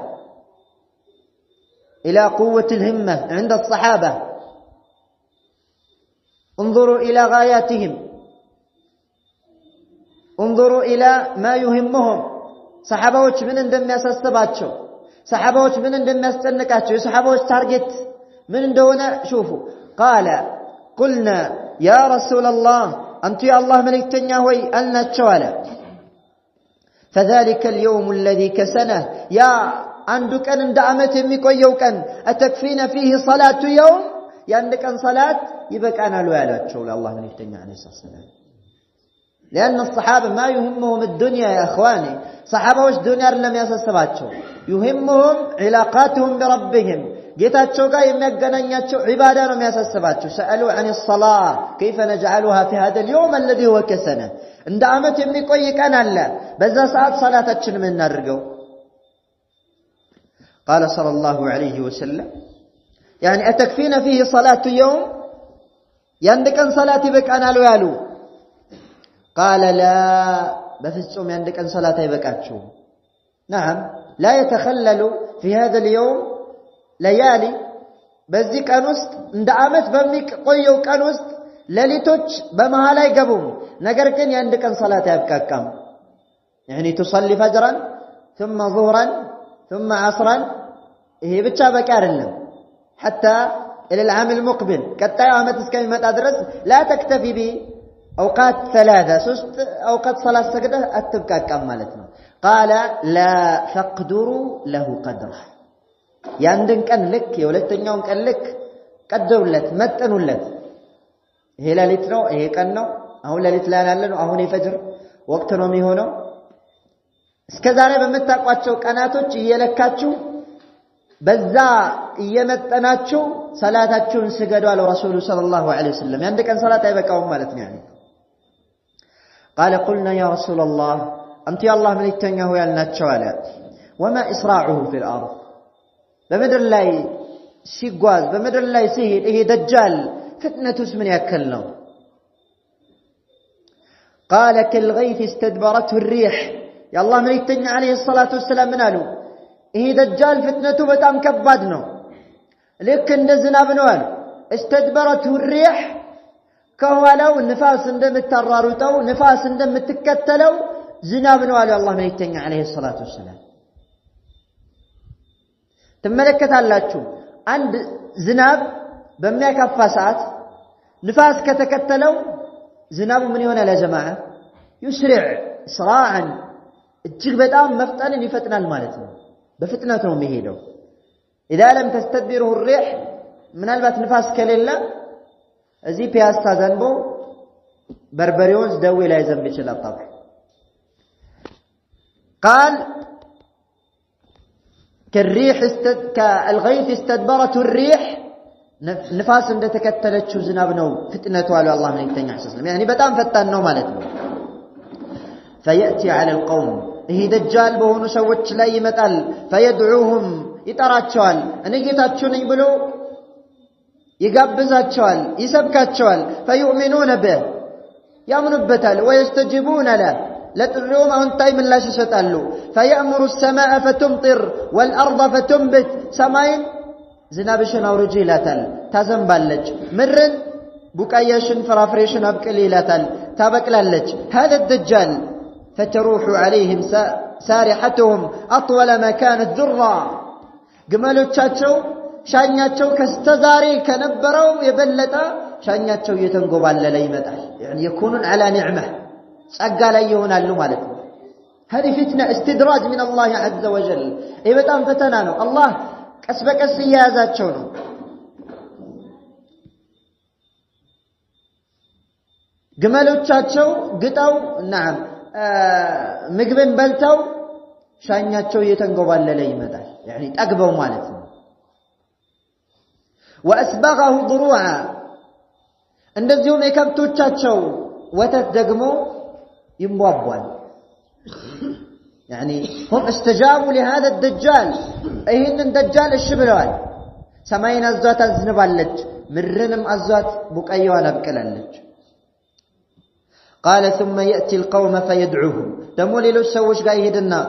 الى قوه الهمه عند الصحابه انظروا الى غاياتهم انظروا الى ما يهمهم صحابዎች ምን እንደሚያሳስባቸው صحابዎች ምን እንደሚያስጨንቃቸው የصحابዎች ታርጌት ምን እንደሆነ شوفوا قال قلنا يا رسول الله انت يا الله ملكتنيا هوي قالناچو على فذلك اليوم الذي كسنه يا አንዱ ቀን እንደ አመት የሚቆየው ቀን አተክፊና فيه صلاه يوم ያንድ ቀን ሶላት ይበቃናል ያላቸው ለአላህ መልእክተኛ አለይሂ ሰላም لأن الصحابة ما يهمهم الدنيا يا إخواني صحابة الدنيا لم يسسباتشو يهمهم علاقاتهم بربهم جيتاتشو قا يمجننياتشو عبادة لم يسسباتشو سألوا عن الصلاة كيف نجعلها في هذا اليوم الذي هو كسنة عند عامة يميكوي كان الله بذا ساعات صلاة تشن من نرجو قال صلى الله عليه وسلم يعني أتكفينا فيه صلاة يوم يندكن صلاة بك أنا لوالو قال لا بفصوم عندك ان صلاه يبقاچو نعم لا يتخلل في هذا اليوم ليالي በዚህ ቀን ውስጥ እንደ አመት በሚቆየው ቀን ውስጥ ሌሊቶች በመሃል አይገቡም ነገር ግን የአንድ ቀን ሶላት ያብቃቃም يعني تصلي فجرا ثم ظهرا ثم عصرا ይሄ ብቻ በቂ አይደለም حتى الى العام المقبل ቀጣዩ አመት እስከሚመጣ ድረስ لا تكتفي به أوقات ثلاثة سست أوقات صلاة سجدة أتبقى كم مالتنا قال لا فاقدروا له قدره يندن كان لك يولدتن يوم كان لك قدروا لك متنوا لك هي ليلتنا هي كانوا أهو ليلتنا لنا أهو نفجر وقتنا ميهونا እስከዛሬ በመታቋቸው ቀናቶች እየለካችሁ በዛ እየመጠናችሁ ሰላታችሁን ስገዱ አለ ረሱሉ ሰለላሁ ዐለይሂ ወሰለም ያንድ ቀን ሰላት አይበቃውም ማለት ነው يعني قال قلنا يا رسول الله انت يا الله ملكتنيا هو ያልናቸው አለ وما اسراعه في الارض በመድር ላይ ሲጓዝ በመድር ላይ ሲሄድ ይሄ ደጃል ፍጥነቱስ ምን ያክል ነው قال كالغيث استدبرته الريح يا الله ملكتنيا عليه الصلاه والسلام من قالوا ይሄ ደጃል ፍጥነቱ በጣም ከባድ ነው ልክ እንደ ዝናብ ነው አሉ استدبرته الريح ከኋላው ንፋስ እንደምታራሩጠው ንፋስ እንደምትከተለው ዝናብ ነው አለ አላህ መልእክተኛ አለይሂ ሰላቱ ወሰለም ተመለከታላችሁ አንድ ዝናብ በሚያካፋ ሰዓት ንፋስ ከተከተለው ዝናቡ ምን ይሆናል ያ ጀማዓ يسرع اسراعا እጅግ በጣም መፍጠንን ይፈጥናል ማለት ነው በፍጥነት ነው የሚሄደው اذا لم تستدبره الريح ምናልባት ንፋስ ከሌለ እዚህ ፒያሳ ዘንቦ በርበሬውን ደዌ ላይ ዘንብ ይችላል طبعا قال كالغيث استدبرته الريح ንፋስ እንደተከተለችው ዝናብ ነው ፍጥነቱ አለ አላህ መልእክተኛ ሰለላሁ يعني በጣም ፈጣን ነው ማለት ነው فياتي على القوم ይሄ ደጃል በሆኑ ሰዎች ላይ ይመጣል فيدعوهم ይጠራቸዋል እኔ ጌታችሁ ነኝ ብሎ يقبزاتشوال يسبكاتشوال فيؤمنون به يامنبتال ويستجيبون له لتريوم أنتي من لا ششتالو فيأمر السماء فتمطر والأرض فتنبت سماين زنابشن أو رجيلاتال تزنبالج مرن بكايشن فرافريشن أبكليلاتال تابكلالج هذا الدجال فتروح عليهم سارحتهم أطول ما كانت ذرة قمالو تشاتشو ሻኛቸው ከስተዛሬ ከነበረው የበለጠ ሻኛቸው እየተንጎባለለ ይመጣል يعني يكونون على نعمه ጸጋ ላይ ይሆናሉ ማለት ነው هذه فتنه استدراج من الله عز وجل ይሄ በጣም ፈተና ነው አላህ ቀስ በቀስ ያያዛቸው ነው ግመሎቻቸው ግጣው نعم ምግብን በልተው ሻኛቸው እየተንጎባለለ ይመጣል يعني ጠግበው ማለት ነው وأسبغه ضروعا እንደዚሁም የከብቶቻቸው ወተት ደግሞ ይሟቧል يعني هم استجابوا لهذا الدجال إهن الدجال الشبلوان سماين أزوات أزنبالج مرنم أزوات بكأيوان أبكلالج قال ثم يأتي القوم فيدعوهم دمولي لو سوش قاي هدنا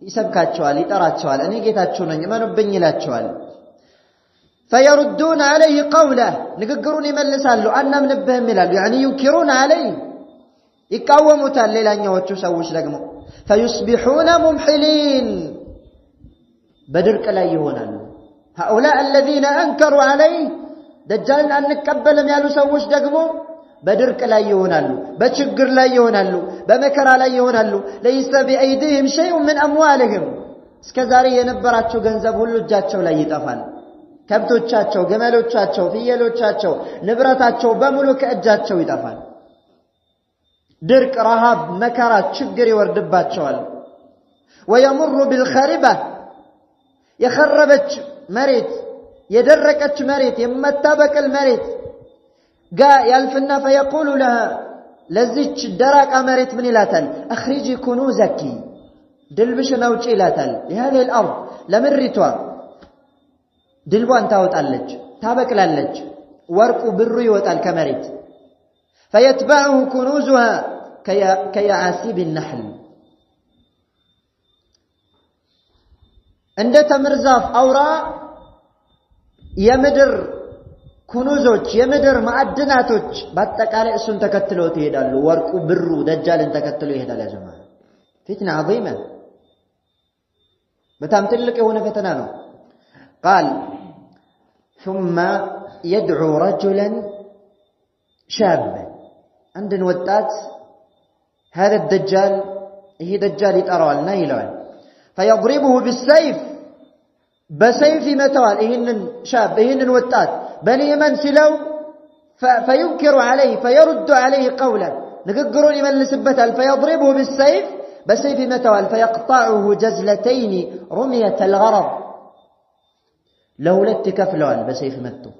يسبكات شوال يترات شوال أني قيتات شوال يمانو بنيلات شوال فيردون عليه قوله نقرون يملسان له أنا منبهم ملال يعني ينكرون عليه يقاوموا تالي لأن يوتشو سوش لقمو فيصبحون ممحلين بدرك لا يهونان هؤلاء الذين أنكروا عليه دجال أن نكبل ميالو سوش دقمو بدرك لا يهونان بشقر لا يهونان بمكر لا يهونان ليس بأيديهم شيء من أموالهم اسكزاري ينبراتشو گنزبه اللجاتشو لا يتفال كبتوچاتشو گمالوچاتشو فيلوچاتشو نبراتاتشو بملو كأجاتشو يتفال درك رهاب مكرات شجري وردبات شوال ويمر بالخربة يخربت مريت يدركت مريت يمتابك المريت قا يلفنا فيقول لها لزيتش الدراك مريت من إلاتل أخرجي كنوزك دلبش نوش إلاتل لهذه الأرض لمرتوا دلبوان تاوت ألج تابك لالج ورق بري وتال كمريت فيتبعه كنوزها كيعاسيب النحل عند تمرزاف أوراء يمدر كنوزوች يمدر معدناتوች በአጠቃላይ እሱን ተከትለው ይሄዳሉ ወርቁ ብሩ ደጃልን ተከትለው ይሄዳል يا جماعه فتنه عظيمه በጣም ትልቅ የሆነ ፈተና ነው قال ثم يدعو رجلا شابا عندن وطات هذا الدجال هي دجال يطرالنا يلوان فيضربه بالسيف بسيف متوال إهن شاب إهن وطات بني من سلو فينكر عليه فيرد عليه قولا نقرون من لسبتال فيضربه بالسيف بسيف متوال فيقطعه جزلتين رمية الغرض لولت كفلوان بسيف متو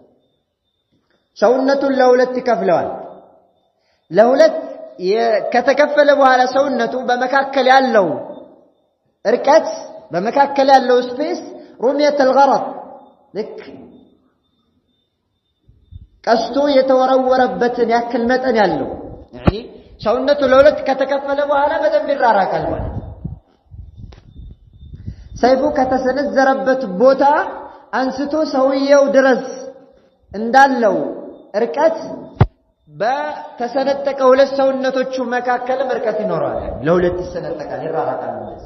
سونة لولت كفلوان لولت ከተከፈለ በኋላ ሰውነቱ በመካከል ያለው እርቀት በመካከል ያለው ስፔስ ሩሚየት الغرض ልክ ቀስቶ የተወረወረበትን ያክል መጠን ያለው يعني ሰውነቱ ለሁለት ከተከፈለ በኋላ በደንብ ይራራቃል ማለት ሰይፉ ከተሰነዘረበት ቦታ አንስቶ ሰውየው ድረስ እንዳለው እርቀት በተሰነጠቀው ሁለት ሰውነቶቹ መካከል መርቀት ይኖራል ለሁለት ይሰነጠቃል ይራራቃል ማለት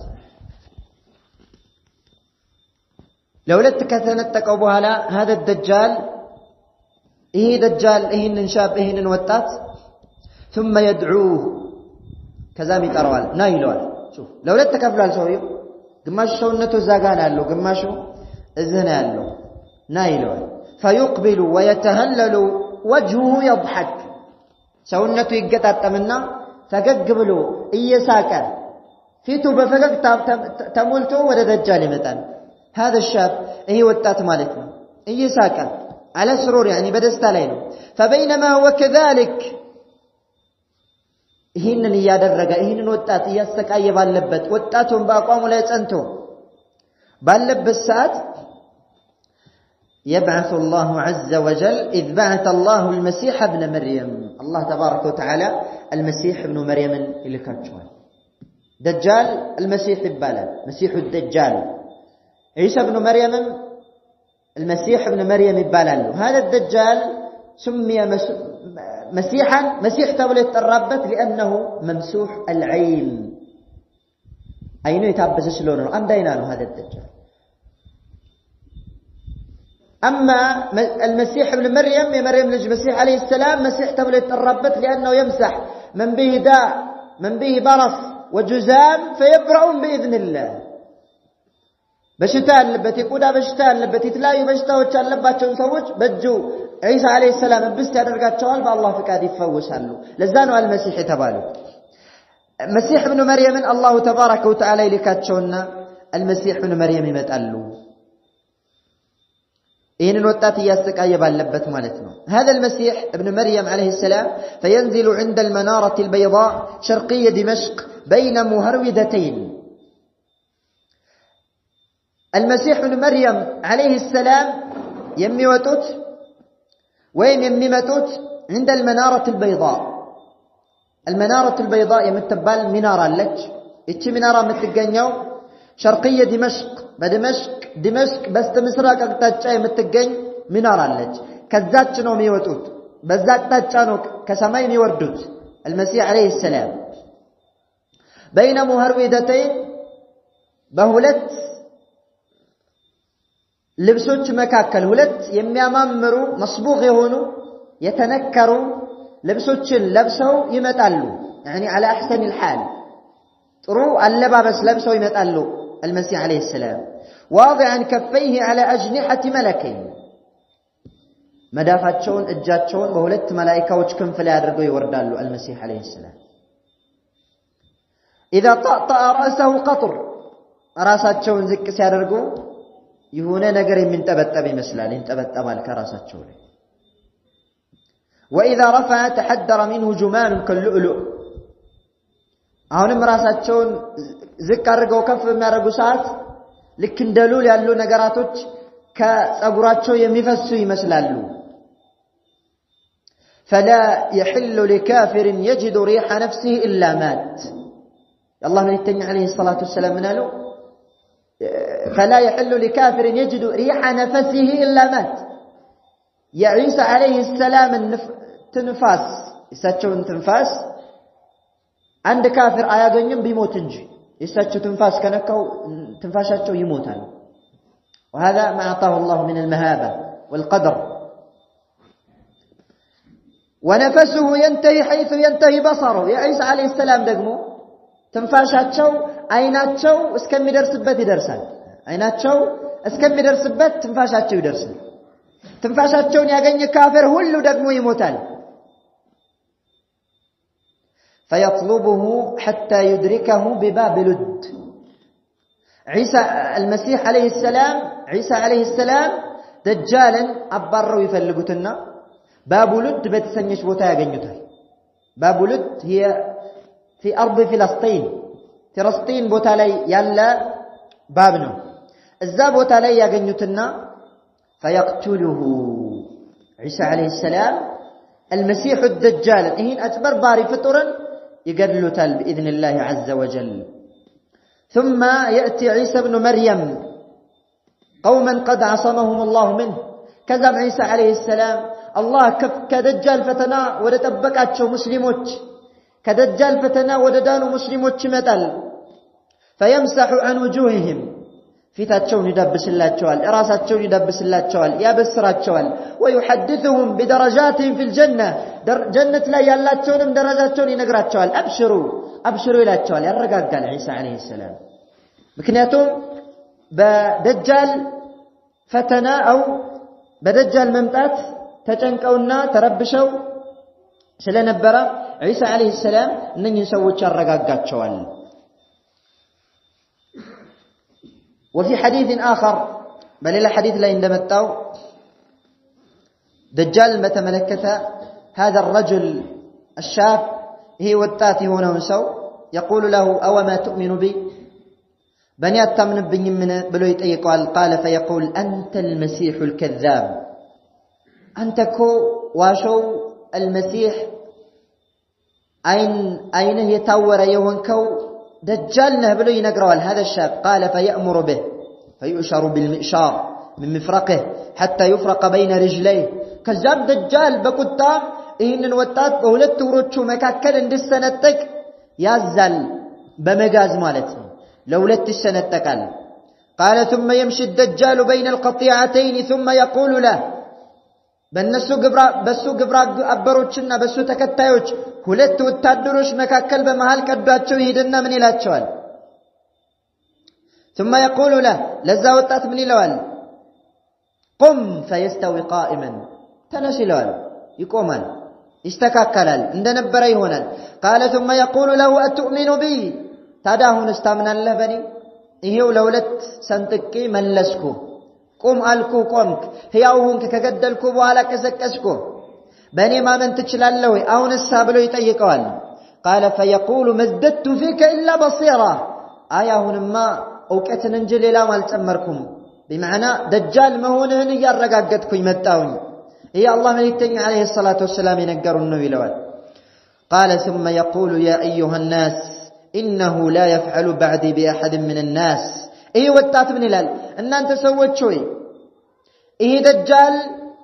ለሁለት ከተነጠቀው በኋላ هذا الدجال ይሄ ደጃል ይሄንን ሻብ ይሄንን ወጣት ثم يدعوه ከዛም ይጠራዋል ና ይለዋል ሹፍ ለሁለት ተከፍሏል ሰውየው ግማሽ ሰውነቱ ዛጋና ያለው ግማሹ እዚህ ነው ያለው ና ይለዋል فيقبل ويتهلل وجهه يضحك ሰውነቱ ይገጣጠምና ፈገግ ብሎ እየሳቀ ፊቱ በፈገግታ ተሞልቶ ወደ ደጃል ይመጣል هذا الشاب ይሄ ወጣት ማለት ነው እየሳቀ على سرور يعني በደስታ ላይ ነው فبينما هو كذلك ይሄንን ያደረገ ይሄንን ወጣት እያሰቃየ ባለበት ወጣቱን በአቋሙ ላይ ጸንቶ ባለበት ሰዓት يبعث الله عز وجل إذ بعث الله المسيح ابن مريم الله تبارك وتعالى المسيح ابن مريم اللي كاتشوال دجال المسيح البالد مسيح الدجال عيسى ابن مريم المسيح ابن مريم البالد هذا الدجال سمي مسيحا مسيح تولد الرابط لأنه ممسوح العين عينه يتعبس شلونه أم دينانه هذا الدجال أما المسيح ابن مريم مريم لج مسيح عليه السلام مسيح تولد الرابط لأنه يمسح من به داء من به برص وجزام فيبرؤون بإذن الله بشتاء اللبت يقودا بشتاء اللبت يتلاقي بشتاء وشان لباتشون سوج بجو عيسى عليه السلام بس يدرقات شوال بالله فكاد يفوسها له لزانوا المسيح تبالو مسيح ابن مريم الله تبارك وتعالى لكاتشونا المسيح ابن مريم يمتقلو إن وطات يسقى يبالبت مالتنا. هذا المسيح ابن مريم عليه السلام فينزل عند المنارة البيضاء شرقية دمشق بين مهرودتين. المسيح ابن مريم عليه السلام يميوتوت وين يميمتوت عند المنارة البيضاء. المنارة البيضاء يمتبال منارة لك إتش منارة متقنيو شرقية دمشق دمشق بس تمسراك أكتاج متقن منارة لك كذات نو ميوتوت بذات تاجانو كسماي ميوردوت المسيح عليه السلام بين مهرودتين بهولت ልብሶች መካከል ሁለት የሚያማምሩ መስቡግ የሆኑ የተነከሩ ልብሶችን ለብሰው ይመጣሉ يعني على احسن الحال ጥሩ አለባበስ ለብሰው ይመጣሉ المسيح عليه السلام واضعا كفيه على اجنحه ملكين መዳፋቸውን እጃቸውን በሁለት መላእክቶች ክንፍ ላይ አድርገው ይወርዳሉ المسيح عليه السلام اذا طأطأ رأسه قطر ራሳቸውን ዝቅ ሲያደርጉ የሆነ ነገር የሚንጠበጠብ ይመስላል ይንጠበጠባል ከራሳቸው ላይ واذا رفع تحدر منه جمان كاللؤلؤ አሁንም ራሳቸውን ዝቅ አድርገው ከፍ የሚያደርጉ ሰዓት ልክ እንደ ሉል ያሉ ነገራቶች ከጸጉራቸው የሚፈሱ ይመስላሉ فلا يحل لكافر يجد ريح نفسه الا مات الله ملتني عليه الصلاه والسلام منالو فلا يحل لكافر يجد ريح نفسه إلا مات يا عيسى عليه السلام تنفاس يساتشون تنفاس عند كافر آيادون بيموت انجي يساتشو تنفاس كنكو تنفاشاتشو يموتان وهذا ما أعطاه الله من المهابة والقدر ونفسه ينتهي حيث ينتهي بصره يا عيسى عليه السلام دقمو تنفاشاتشو አይናቸው እስከሚደርስበት ይደርሳል አይናቸው እስከሚደርስበት ትንፋሻቸው ይደርሳል ትንፋሻቸውን ያገኘ ካፊር ሁሉ ደግሞ ይሞታል فيطلبه حتى يدركه بباب لد عيسى المسيح عليه السلام دجالا አባረው ይፈልጉትና باب لد በተሰኘች ቦታ ያገኙታል باب لد هي في ارض فلسطين فلسطين ቦታ ላይ ያለ ባብ ነው እዛ ቦታ ላይ ያገኙትና فيقتله عيسى عليه السلام المسيح الدجال ይህን አጭበርባሪ ፍጡርን ይገድሉታል باذن الله عز وجل ثم ياتي عيسى ابن مريم قوما قد عصمهم الله منه كذا عيسى عليه السلام الله كدجال فتنا ወደ ተጠበቃቸው ሙስሊሞች كدجال فتنا وددانو مسلموች ይመጣል فيمسح عن وجوههم ፊታቸውን ይዳብስላቸዋል ራሳቸውን ይዳብስላቸዋል ያበስራቸዋል ويحدثهم بدرجاتهم في الجنة جنة ላይ ያላቸውንም ደረጃቸውን ይነግራቸዋል አብሽሩ ይላቸዋል ያረጋጋል ዒሳ አለይሂ ሰላም ምክንያቱም በደጃል ፈተና አው በደጃል መምጣት ተጨንቀውና ተረብሸው ስለነበረ ዒሳ አለይሂ ሰላም እነኚህን ሰዎች ያረጋጋቸዋል وفي حديث آخر بل إلى حديث لا يندمتاو دجال متملكته هذا الرجل الشاب هي وتاتي هنا ونسو يقول له أو ما تؤمن بي بني أتمن بني من بلو يتأيقال قال فيقول أنت المسيح الكذاب أنت كو واشو المسيح أين يتور يونكو دجالنا بلو ينقروا هذا الشاب قال فيأمر به فيؤشر بالمئشار من مفرقه حتى يفرق بين رجليه كذاب دجال بقطام إن الوتات بهولت وروتشو مكاكل عند السنتك يازل بمجاز مالته لولت السنتك قال ثم يمشي الدجال بين القطيعتين ثم يقول له በሱ ግብራ አበሮችና በሱ ተከታዮች ሁለት ወታደሮች መካከል በመሃል ቀዷቸው ይሄድና ምን ይላቸዋል ثم يقول له ለዛ ወጣት ምን ይለዋል قم فيستوي قائما ተነስ ይለዋል ይቆማል ይስተካከላል እንደነበረ ይሆናል قال ثم يقول له أتؤمن بي ታዲያ አሁን እስታምናለህ በኔ ይሄው ለሁለት ሰንጥቄ መለስኩ قم ألكو قمك هياوهنك كقدلكو بوالا كسكسكو بني ما من تشلالوي أو نسابلو يتأيقوال قال فيقول ما ازددت فيك إلا بصيرة آياهن ما أوكتن انجلي لا مالتأمركم بمعنى دجال مهونهن يارقاقتكو يمتاوني هي الله من يتني عليه الصلاة والسلام ينقر النبي لوال قال ثم يقول يا أيها الناس إنه لا يفعل بعدي بأحد من الناس واتات من الهلال أن أنت سوت شوي دجال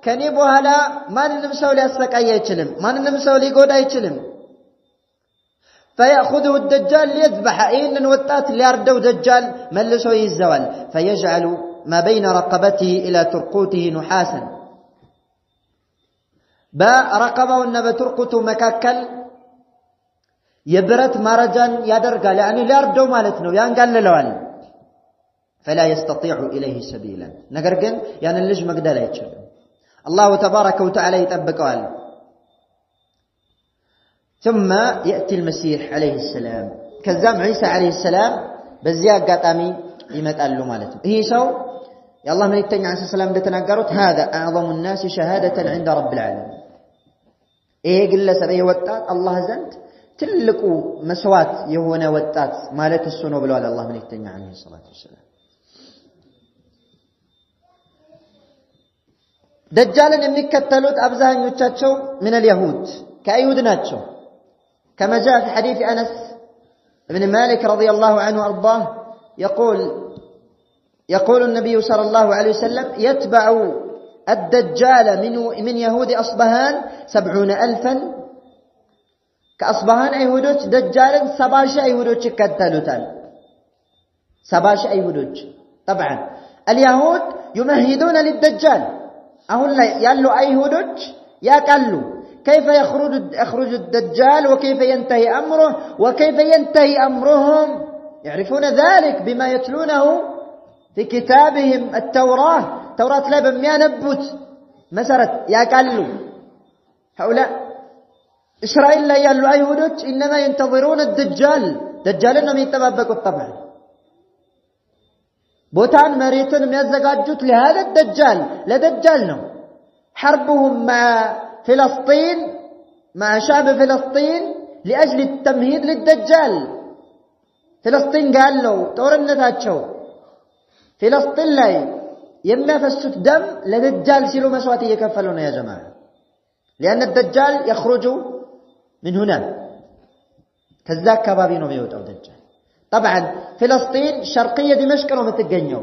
كنيبوها لا ما ننمسو لأسك أي يتشلم ما ننمسو ليقود أي يتشلم فيأخذه الدجال ليذبح إن واتات ليردو دجال ملسو يزوال فيجعل ما بين رقبته إلى ترقوته نحاسا با رقبه النبترقته مكاكل يبرت مرجان يدرقال يعني ليردو مالتنو يانقال للوال فلا يستطيع إليه سبيلا نقرقن يعني اللج مقدال يتشلم الله تبارك وتعالى يتبقوال ثم يأتي المسيح عليه السلام كذام عيسى عليه السلام بزياق قطامي يمتقال له مالته سو يا الله من يتنع عليه السلام دتناقرت هذا أعظم الناس شهادة عند رب العالمين قل سبيه وطات الله زند تلقوا مسوات يهونا وطات مالت السنو بلوال الله من يتنع عليه الصلاة والسلام دجالا يمكتلوت أبزاهن يتشاتشو من اليهود كأيهود ناتشو كما جاء في حديث أنس بن مالك رضي الله عنه وأرضاه يقول النبي صلى الله عليه وسلم يتبع الدجال من يهود أصبهان 70,000 كأصبهان أيهودوش دجالا 7 أيهودوش كتلوتان 7 أيهودوش طبعا اليهود يمهدون للدجال أهل يالو أيهودوش ياكلو كيف يخرج الدجال وكيف ينتهي أمره وكيف ينتهي أمرهم يعرفون ذلك بما يتلونه في كتابهم التوراة لا بميا نبوت مسرت ياكلو هؤلاء إسرائيل لا يالو أيهودوش إنما ينتظرون الدجال دجال إنهم يتبابكوا طبعا بوتان مريتن ميزقاجوت لهذا الدجال لدجالنا حربهم مع فلسطين مع شعب فلسطين لأجل التمهيد للدجال فلسطين قال له تورنتاتشو فلسطين لاي يمنافسوا دم لدجال سيلو مسواتي يكفلون يا جماعة لأن الدجال يخرج من هنا كذاك كبابينو بيوت أو دجال طبعا فلسطين شرقية دمشق لو متقنيو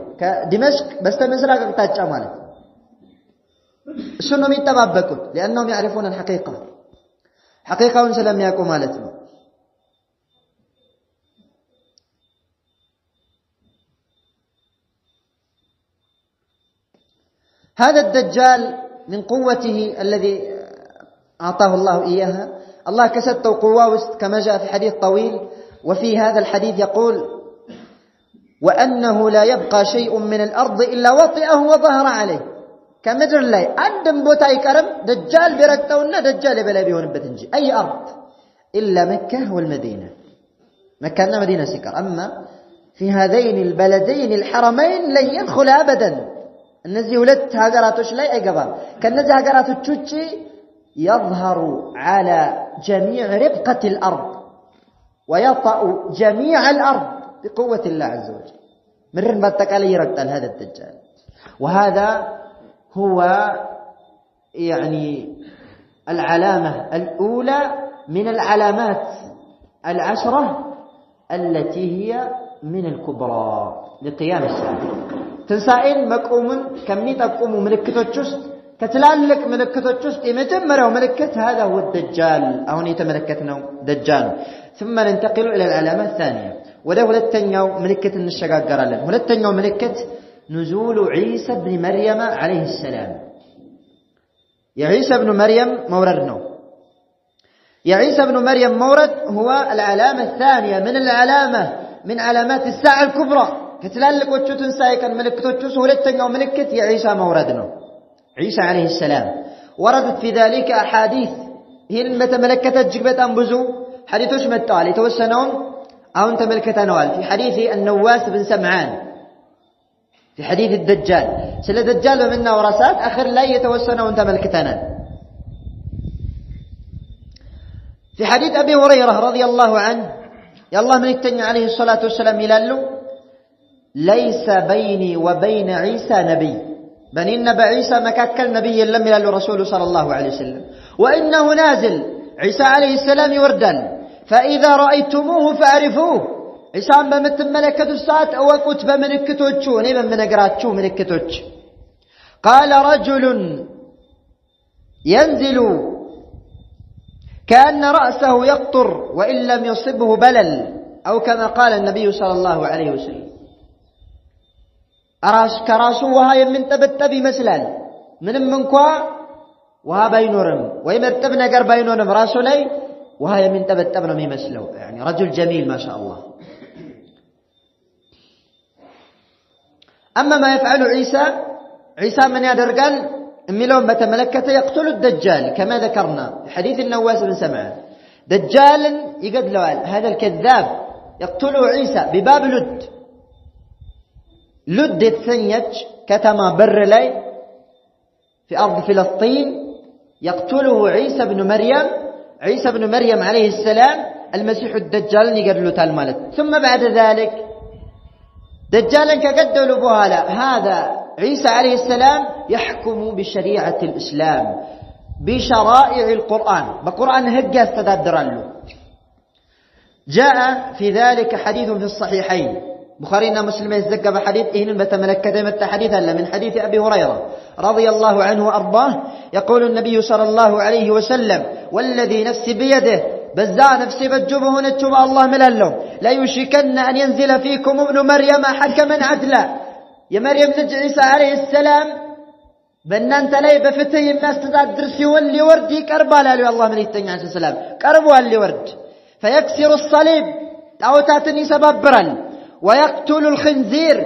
دمشق بس تمسراق تاتشا مالك السنة يتبابكون لأنهم يعرفون الحقيقة حقيقة سلام ياكو مالتنا هذا الدجال من قوته الذي أعطاه الله إياها الله كسته قوة كما جاء في حديث طويل وفي هذا الحديث يقول وأنه لا يبقى شيء من الأرض إلا وطئه وظهر عليه كمدر الله عندم بوتاي كرم دجال بركتونا دجال بلا بيهون بتنجي أي أرض إلا مكة والمدينة مكة مدينة سكر أما في هذين البلدين الحرمين لن يدخل أبدا النزي ولدت هاجراتوش لا أجابا كان نزي هاجراتوش يظهر على جميع ربقة الأرض ويطأ جميع الأرض بقوة الله عز وجل مرن باتك علي رقتال هذا الدجال وهذا هو يعني العلامة الأولى من العلامات 10 التي هي من الكبرى لقيام الساعة تنسائن مقوم كمني تقوم ملكتوچ كتلالك ملكتوچ يمجمروا ملكت هذا هو الدجال أهون يتملكتنا دجال ثم ننتقل إلى العلامة الثانية وده ولتنيو ملكة النشقاق لنا ولتنيو ملكة نزول عيسى بن مريم عليه السلام يا عيسى بن مريم موردنا يا عيسى بن مريم مورد هو العلامة الثانية من علامات الساعة الكبرى كتلالك وتشوتن سايكا ملكتوچ ولتنيو ملكة يا عيسى موردنا عيسى عليه السلام وردت في ذلك أحاديث هي المتملكة الجبة أنبزو حديثوش متوالي توسنون أو انت ملكة نوال في حديث النواس بن سمعان في حديث الدجال سل الدجال ومنا ورسات آخر لا يتوسنا وانت ملكتنا. في حديث أبي هريرة رضي الله عنه يا الله من التنى عليه الصلاة والسلام يلالو ليس بيني وبين عيسى نبي بني النبي عيسى مكاكل نبي لم يلالو رسول صلى الله عليه وسلم وإنه نازل عيسى عليه السلام يوردن فإذا رأيتموه فأعرفوه عيسى بمت ملكة الساعة أوكت بمنكتوش ونبا منقراتشو منكتوش. قال رجل ينزل كأن رأسه يقطر وإن لم يصبه بلل أو كما قال النبي صلى الله عليه وسلم أراس كراسو وها يمن تبتبي مثلا من كوا وها بينورم ويمرتب نقر بينورم راسو لي وها يمن تبتبنا مثله يعني رجل جميل ما شاء الله. أما ما يفعل عيسى من يدرقل ملون بتملكته يقتل الدجال كما ذكرنا في حديث النواس بن سمعان دجال يقتل هذا الكذاب يقتله عيسى بباب لد الثنيج كتما بر لي في أرض فلسطين يقتله عيسى بن مريم عليه السلام المسيح الدجال يقتله تالمالت. ثم بعد ذلك دجالا كقدلوا بهالا هذا عيسى عليه السلام يحكم بشريعة الإسلام بشرائع القرآن بقرآن هجا استدادر له. جاء في ذلك حديث في الصحيحين بخارينا مسلم يزدق بحديث إهن بتملكة حديثا من حديث أبي هريرة رضي الله عنه وأرضاه يقول النبي صلى الله عليه وسلم والذي نفسي بيده بزع نفسي بجبه نتشب الله ملله لا يشكن أن ينزل فيكم ابن مريم حكما عدلا. يا مريم نجي عيسى عليه السلام بنان تلاي بفتي الناس تدرسي واللي ورد يقربها له الله من يتنع عليه السلام قربوا اللي ورد فيكسر الصليب تعوتاتني سببرا ويقتل الخنزير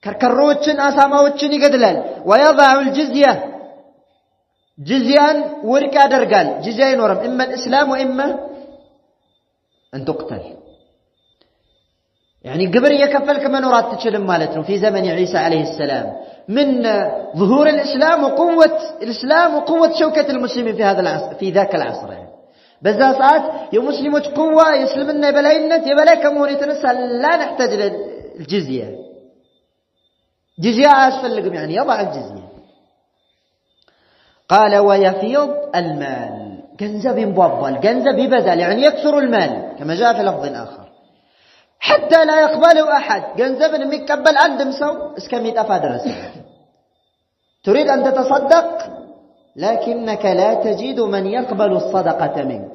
كركروتشن أساموتشن يقدلل ويضع الجزية جزيان وركا درقال جزيان ورم إما الإسلام وإما أن تقتل. يعني قبر يكفل كما نراد تشلم مالتنا في زمن عيسى عليه السلام من ظهور الإسلام وقوة شوكة المسلمين في هذا العصر في ذاك العصر يعني. بذات ساعات يا مسلمة قوة يسلمنا بلاينة يبلا كمون يتنسى لا نحتاج للجزية جزية أسفل لكم يعني يضع الجزية. قال ويفيض المال جنزب مبضل جنزب يبذل يعني يكثر المال كما جاء في لفظ آخر حتى لا يقبله أحد جنزب ميقبل عند مسو اسكمي تفادرس تريد أن تتصدق لكنك لا تجد من يقبل الصدقة منك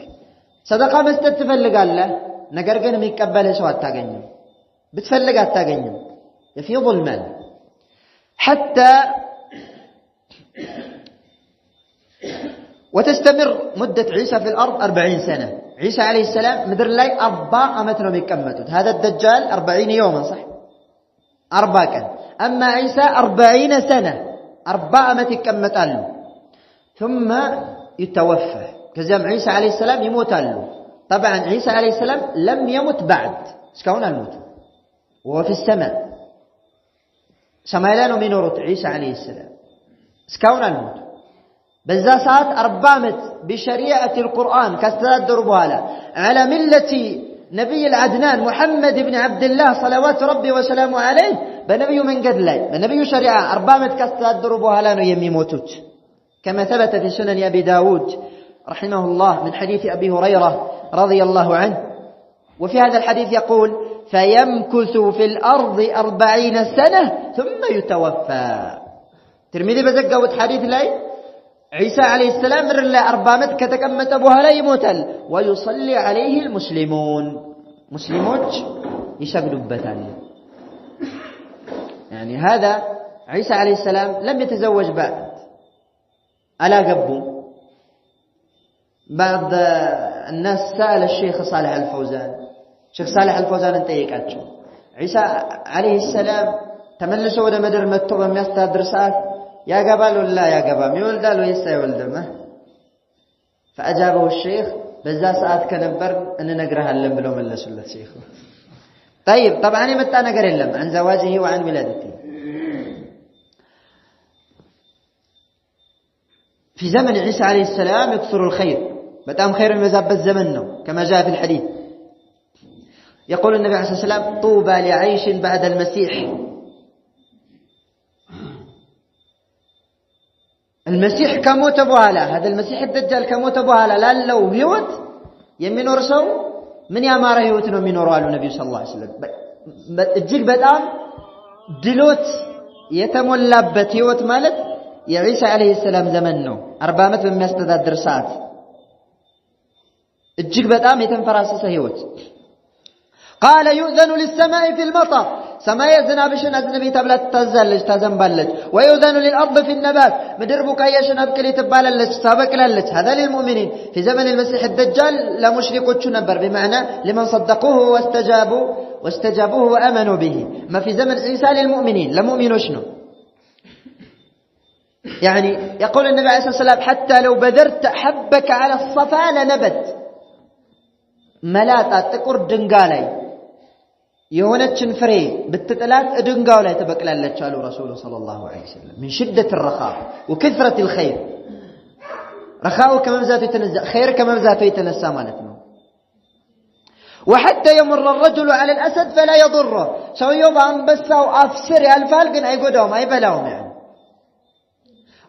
صدقة مستتفلق الله نقرقن ميقبل سوى التاقنين بتفلق التاقنين يفيض المال حتى وتستمر مدة عيسى في الأرض 40 سنة. عيسى عليه السلام مدر لي 4 أمتنا مكمتت هذا الدجال 40 يوما صح 4 كان أما عيسى 40 سنة 4 أمت كمتاله ثم يتوفى كزام عيسى عليه السلام يموت له. طبعا عيسى عليه السلام لم يمت بعد سكون الموت وهو في السماء سمايلان من نورة عيسى عليه السلام سكون الموت بزاسات 400 بشريعة القرآن كاستدر بوالا على ملة نبي العدنان محمد بن عبد الله صلوات ربي وسلامه عليه بنبي من قدلي بنبي شريعة 400 كاستدر بوالا يمي موتوت كما ثبت في سنن أبي داود رحمه الله من حديث أبي هريرة رضي الله عنه. وفي هذا الحديث يقول فيمكث في الأرض 40 سنة ثم يتوفى. ترمذي بزقوت حديث لي عيسى عليه السلام مر الله 400 كتكمت أبوها لا يموتل ويصلي عليه المسلمون مسلموش يشغلوا بثانية. يعني هذا عيسى عليه السلام لم يتزوج بعد ألا قبو. بعض الناس سأل الشيخ صالح الفوزان شيخ صالح الفوزان انتهيك أتشو عيسى عليه السلام تملسوا ودا مدر متوبة ميستا درسات يا قبال ولا يا قبال يولدال ويسا يولدمه. فأجابه الشيخ بزا ساعات كنبر أن نقرأها اللم بلو ملسوا الشيخ طيب طبعا يمتى نقر اللم عن زواجه وعن ولادته. في زمن عيسى عليه السلام يكثر الخير، بتام خير المزاب الزمن كما جاء في الحديث. يقول النبي عليه الصلاة والسلام طوبى لعيش بعد المسيح. المسيح كموت بوهلا، هذا المسيح الدجال كموت بوهلا لا لو هيوت يمين ورسو من يامار هيوت ነው የሚኖረው አሉ ነብዩ ሰለላሁ ዐለይሂ ወሰለም። እጅግ በጣም ድሎት የተሞላበት ህይወት ማለት የዒሳ አለይሂ ሰላም ዘመን ነው። 40 ዓመት በሚያስተዳድር ሰዓት እጅግ በጣም የተንፈራሰሰ ህይወት። قال يؤذن للسماء في المطر، سماء زنابشن أزنبي تبلت تزلج تزنبلج، ويؤذن للأرض في النبات، مدر بكايشن أبكلي تباللج سابق للج. هذا للمؤمنين. في زمن المسيح الدجال لا مشركوا نبر، بمعنى لمن صدقوه واستجابوه وآمنوا به. ما في زمن عيسى للمؤمنين، لا مؤمنوا شنو يعني. يقول النبي عليه الصلاة والسلام حتى لو بذرت حبك على الصفا لنبت، ملاتا تقر دنقالي የሆነችን ፍሬ ብትጥላት እድንጋው ላይ ተበቅላለች አሉ ረሱሉ ሰለላሁ ዐለይሂ ወሰለም። من شدة الرخاء وكثرة الخير، رخاء ከመብዛቱ የተነሳ خير ከመብዛቱ የተነሳ ማለት ነው። وحتى يمر الرجل على الأسد فلا يضره، ሰውየው በአንበሳው አፍ ስር ያልፋል ግን አይጎዳውም አይበላውም يعني.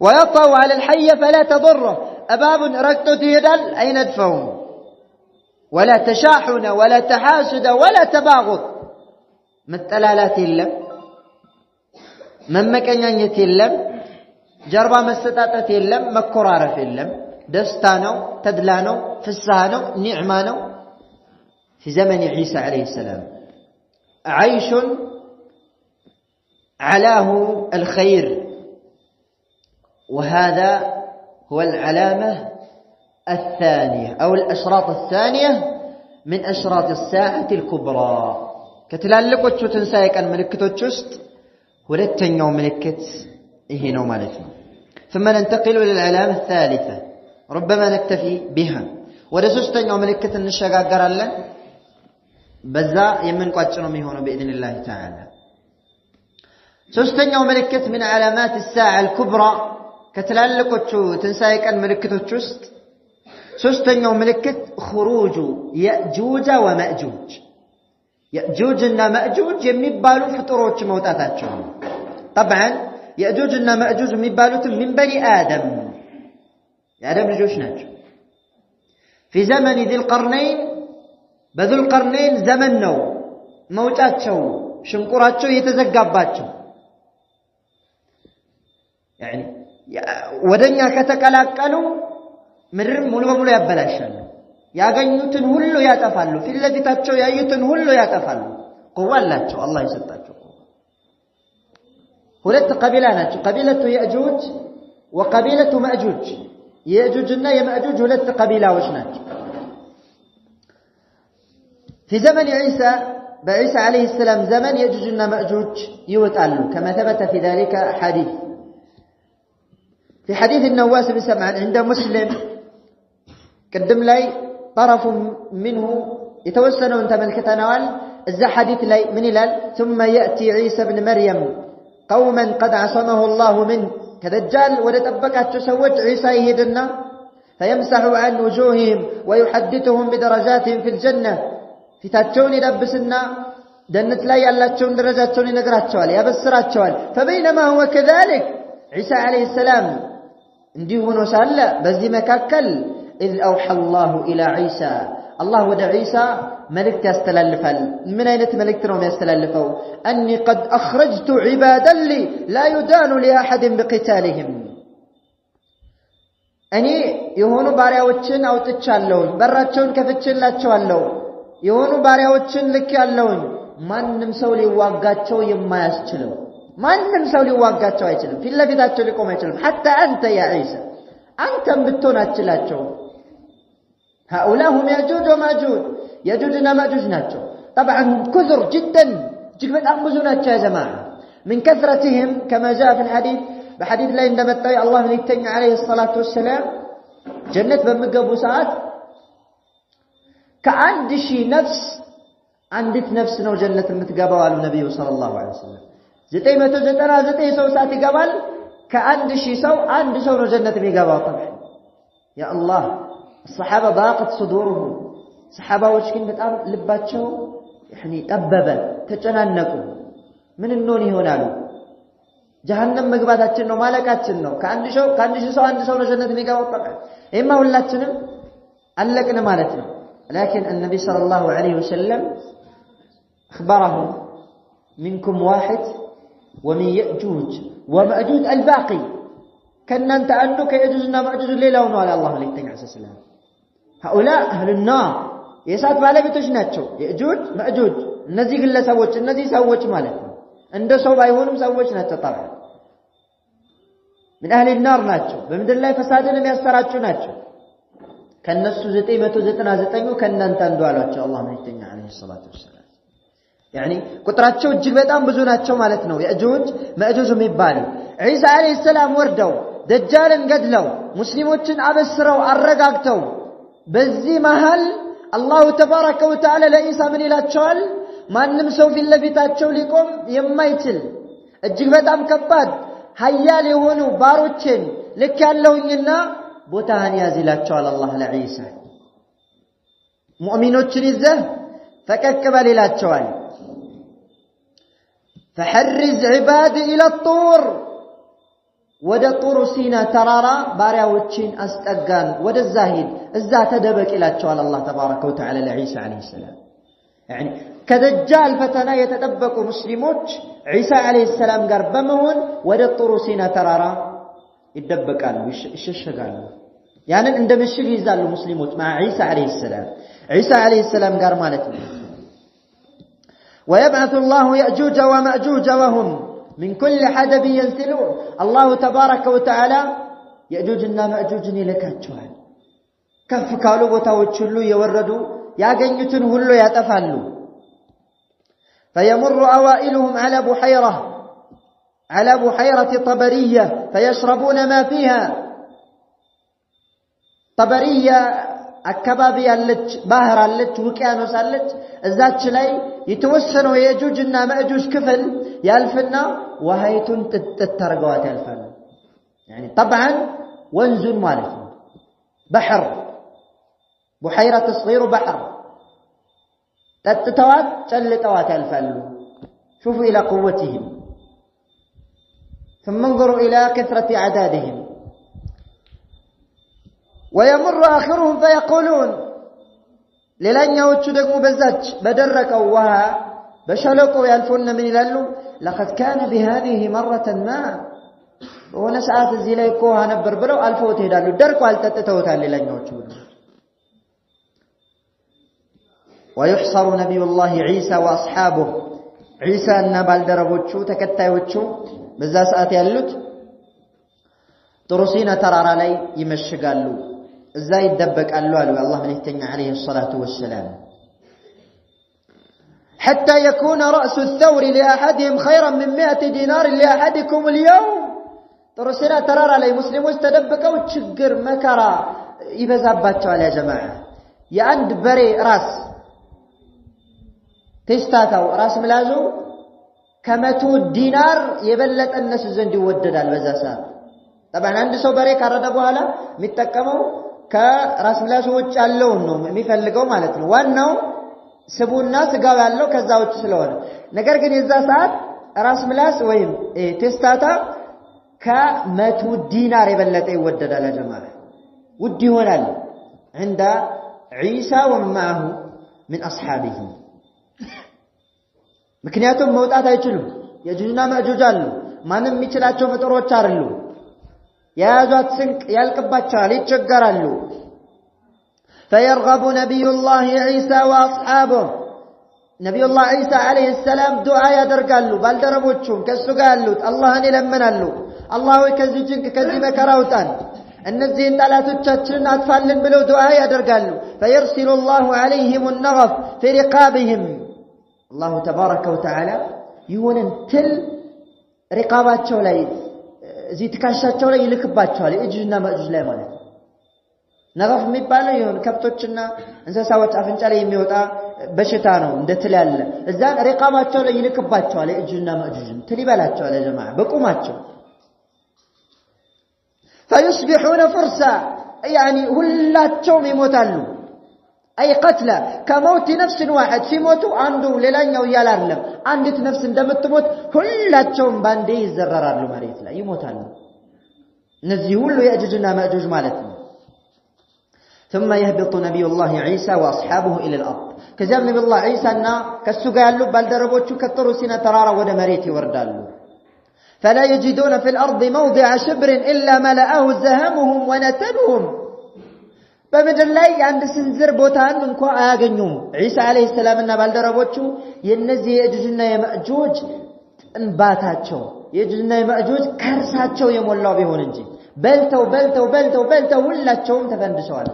ويطأ على الحية فلا تضره، እባብ ረግጦት ይሄዳል አይነድፈውም። ولا تشاحن ولا تحاسد ولا تباغض، መጠላላት የለም፣ መመቀኛኘት የለም፣ ጀርባ መሰጣጠት የለም፣ መኮራረፍ የለም። ደስታ ነው፣ ተድላ ነው፣ ፍስሐ ነው፣ ኒዕማ ነው። في زمن عيسى عليه السلام عيش علاه الخير، وهذا هو العلامة الثانية أو الأشراط الثانية من أشراط الساعة الكبرى. كتلالكوቹ ትንሳኤ ቀን ምልክቶች ውስጥ ሁለተኛው ምልክት ይሄ ነው ማለት ነው። ثم ننتقل الى العلامه الثالثه ربما نكتفي بها. ወደ ሶስተኛው ምልክት እንሸጋገራለን። በዛ የምንቋጭ ነው የሚሆነው باذن الله تعالى. ሶስተኛው ምልክት من علامات الساعه الكبرى كتلالكوቹ ትንሳኤ ቀን ምልክቶች ውስጥ ሶስተኛው ምልክት خروج يأجوج ومأجوج። يأجوجና مأجوج የሚባሉ ፍጡሮች መውጣታቸው ነው። طبعا يأجوجና مأجوج የሚባሉት من بني آدم የአደም ልጆች ናቸው። في زمن ذي القرنين በذو القرنين ዘመን ነው መውጫቸው ሽንቁራቸው የተዘጋባቸው يعني ወደኛ ከተቀላቀሉ ምድር ሙሉ በሙሉ ያበላሻሉ። ያገኙትን ሁሉ ያጠፋሉ። ፊት ለፊታቸው ያዩትን ሁሉ ያጠፋሉ። ቁዋ አላቸው አላህ የሰጣቸው። ሁለት ቀቢላ ናቸው፣ ቀቢለቱ የእጁጅ ወቀቢለቱ መእጁጅ። የእጁጅና የመእጁጅ ሁለት ቀቢላዎች ናቸው። في زمن عيسى بعيسى عليه السلام زمن يأجوجና مأجوج ይወጣሉ كما ثبت في ذلك حديث. في حديث النواس بن سمعان عند مسلم قدم لي طرف منه يتوسنوا انت ملكتنوال الزا حديث لي من الال ثم يأتي عيسى بن مريم قوما قد عصمه الله منه كدجال ودتبكاتشو سوت عيسى يهدنا فيمسح عن وجوههم ويحدثهم بدرجاتهم في الجنة في تاتشون يلبسنا جنة لا يالاتشون درجاتشون ينقراتشوال يبسراتشوال. فبينما هو كذلك عيسى عليه السلام انديهون وسهلا بزي مكاكل إذ أوحى الله إلى عيسى، الله ودع عيسى ملك يستللفل. من أين تملكتهم يستللفوا؟ أني قد أخرجت عبادا لي لا يدان لأحد بقتالهم. أني يهونو بارياوچن أو تتشالون براتشون كفتشن لا تشالون يهونو بارياوچن لك يالون ማንም ሰው ሊዋጋቸው የማያስችለው ማንም ሰው ሊዋጋቸው አይችልም። ፊት ለፊታቸው ሊቆም አይችልም። حتى أنت يا عيسى አንተም ብትሆን አትችላቸው። هؤلاء هم يأجوج ومأجوج يأجوجنا مأجوج ናቸው. طبعا كثر جدا እጅግ በጣም ብዙ ናቸው يا جماعة. من كثرتهم كما جاء في الحديث بحديث ላይ እንደመጣው አላህ መልእክተኛ عليه الصلاة والسلام ጀነት በሚገቡ ሰዓት ከ1000 ነፍስ አንዲት ነፍስ ነው ጀነት የምትገባው አሉ ነብዩ ሰለላሁ ዐለይሂ ወሰለም 999 ሰው ሳት ይገባል ከ1000 ሰው አንድ ሰው ነው ጀነት የሚገባው طبعا يا الله الصحابه ضاقت صدورهم صحاباዎች ግን በጣም ልባቸው يعني ጠበበ ተጨናነቁ ምን እንሆን ይሆናሉ ጀሃነም መግባታችን ነው ማለቃችን ነው ከአንድ ሰው አንድ ሰው ነው ጀነት የሚገባው طبعا እማ ሁላችንም አለቅን ማለት ነው لكن النبي صلى الله عليه وسلم اخبرهم منكم واحد ومن يأجوج ومأجوج الباقي كنا انت عنك يأجوجنا مأجوج الليلة ونوال الله عليه السلام هؤلاء أهل النار يسات بالبيتوش ناتشو يأجوج مأجوج النزي قل سووش النزي سووش مالتنا عنده صوبة يهونهم سووش ناتشو طبعا من أهل النار ناتشو بمد الله فسادنا يستراتشو ناتشو كان نسو زتيمة زتنا كنا انت اندوالاتشو الله عليه الصلاة والسلام يعني ቁጥራቸው እጅግ በጣም ብዙ ናቸው ማለት ነው የእጁጅ መእጁጅ የሚባሉ ዒሳ አለይሂ ሰላም ወርደው ደጃልን ገድለው ሙስሊሞችን አበስረው አረጋግተው በዚህ መሃል አላሁ ተባረከ ወተዓላ ለኢሳ ምን ይላቸዋል ማንንም ሰው ፊት ለፊታቸው ሊቆም የማይችል እጅግ በጣም ከባድ ኃያል የሆኑ ባሮችን ልክ ያለውኝና ቦታህን ያዝ ይላቸዋል አላህ ለኢሳ ሙእሚኖችን ይዘህ ፈቀቅ በል ይላቸዋል فحرز عبادي إلى الطور ودا طور سينا ترارا بارياوچين أستقان ودا الزاهد الزا تدبك إلى تشوال الله تبارك وتعالى لعيسى عليه السلام يعني كدجال فتنا يتدبك مسلموች عيسى عليه السلام قال بمهون ودا طور سينا ترارا يدبكالو يششغالو يعني عند مشي يزالو مسلموች مع عيسى عليه السلام عيسى عليه السلام قال مالتنا ويبعث الله يأجوج ومأجوج وهم من كل حدب ينسلون الله تبارك وتعالى يأجوجنا مأجوجني لكاتشوال كف كالو بوتاوچ ሁሉ يوردو ያገኙትን ሁሉ ያጠፋሉ فيمر أوائلهم على بحيرة طبرية فيشربون ما فيها طبرية አካባቢ ያለች ባህር አለች ውቅያኖስ አለች እዛች ላይ የተወሰነው የእጁጅና መእጁጅ ክፍል ያልፍና ውሃይቱን ጥጥት ታርገዋት ያልፋሉ يعني طبعا ወንዙ ማለት ነው بحر بحيرة صغير بحر ጥጥተዋት ጨልጠዋት ያልፋሉ شوفوا الى قوتهم ثم انظروا الى كثرة اعدادهم ويمر آخرهم فيقولون ሌላኛዎቹ ደግሞ በዛች በደረቀው ውሃ በሸለቆው ያልፉና ምን ይላሉ لقد كان بهذه مرة ما ወነ ሰዓት እዚህ ላይ እኮ ውሃ ነበር ብለው አልፈው ይሄዳሉ ደርቋል ተጠተውታል ሌላኛዎቹ ويحصر نبي الله عيسى واصحابه عيسى እና ባልደረቦቹ ተከታዮቹ በዛ ሰዓት ያሉት ጥሩሲና ተራራ ላይ ይመሽጋሉ እዛ ይደበቃሉ አሉ አላህ መልእክተኛ عليه الصلاة والسلام حتى يكون رأس الثور لأحدهم خيرا من 100 دينار لأحدكم اليوم ጥሩሲና ተራራ ላይ ሙስሊሞች ተደብቀው ችግር መከራ ይበዛባቸዋል ያ ጀማዓ የአንድ በሬ ራስ ተስታታው ራስ ምላዙ ከ100 ዲናር የበለጠ እነሱ ዘንድ ይወደዳል በዛ ሰዓት طبعا አንድ ሰው በሬ ካረደ በኋላ የሚጠቀመው ከራስ ምላሱ ውጭ ያለው ነው የሚፈልገው ማለት ነው ዋናው ስቡና ስጋው ያለው ከዛው ውጭ ስለሆነ ነገር ግን የዛ ሰዓት ራስ ምላስ ወይም ቴስታታ ከ100 ዲናር የበለጠ ይወደዳል ጀማዓ ውድ ይሆናል عند عيسى ومعه من اصحابه ምክንያቱም መውጣት አይችሉም የጁጅና መእጁጅ አሉ ማንም የሚችላቸው ፍጥሮች አይደሉ የያዟት ስንቅ ያልቅባቸዋል ይቸገራሉ فيرغب نبي الله عيسى واصحابه نبي الله عيسى عليه السلام دعاء ያደርጋሉ ባልደረቦቹም ከሱ ጋር ያሉት አላህን ይለምናሉ አላህ ወይ ከዚህ ጭንቅ ከዚህ መከራ አውጣን እነዚህን ጠላቶቻችንን አጥፋልን ብለው ዱዓ ያደርጋሉ فيرسل الله عليهم النغف في رقابهم الله تبارك وتعالى يونن تل رقاباتቸው ላይ እዚህ ትካሻቸው ላይ ይልክባቸዋል እጅና መእጁጅ ላይ ማለት ነገፍ የሚባለው ይሁን ከብቶችና እንስሳዎች አፍንጫ ላይ የሚወጣ በሽታ ነው እንደ ትል ያለ እዛን ሪቃባቸው ላይ ይልክባቸዋል የእጁና ማእጁጅን ትል ይበላቸዋል ጀማዓ በቁማቸው فيصبحون فرسا يعني ሁላቸውም ይሞታሉ أي قتلى كموت نفس واحد ሲሞቱ አንዱ ሌላኛው ያላለም አንዲት ነፍስ እንደምትሞት ሁላቸውም ባንዴ ይዘረራሉ መሬት ላይ ይሞታሉ እነዚህ ሁሉ የእጁና ማእጁጅ ማለት ነው ثم يهبط نبي الله عيسى واصحابه الى الارض كذا نبي الله عيسى እና ከሱ ጋር ያሉ ባልደረቦቹ ከጥሩ ሲና ተራራ ወደ መሬት ይወርዳሉ فلا يجدون في الارض موضع شبر الا ملأه زهمهم ونتنهم በመድር ላይ አንድ ስንዝር ቦታን እንኳን አያገኙም ኢሳ አለይሂ ሰላምና ባልደረቦቹ የነዚህ የእጁና የማእጁጅ እንባታቸው የእጁና የማእጁጅ ከርሳቸው የሞላው ቢሆን እንጂ በልተው ሁላቸውም ተፈንድሰዋል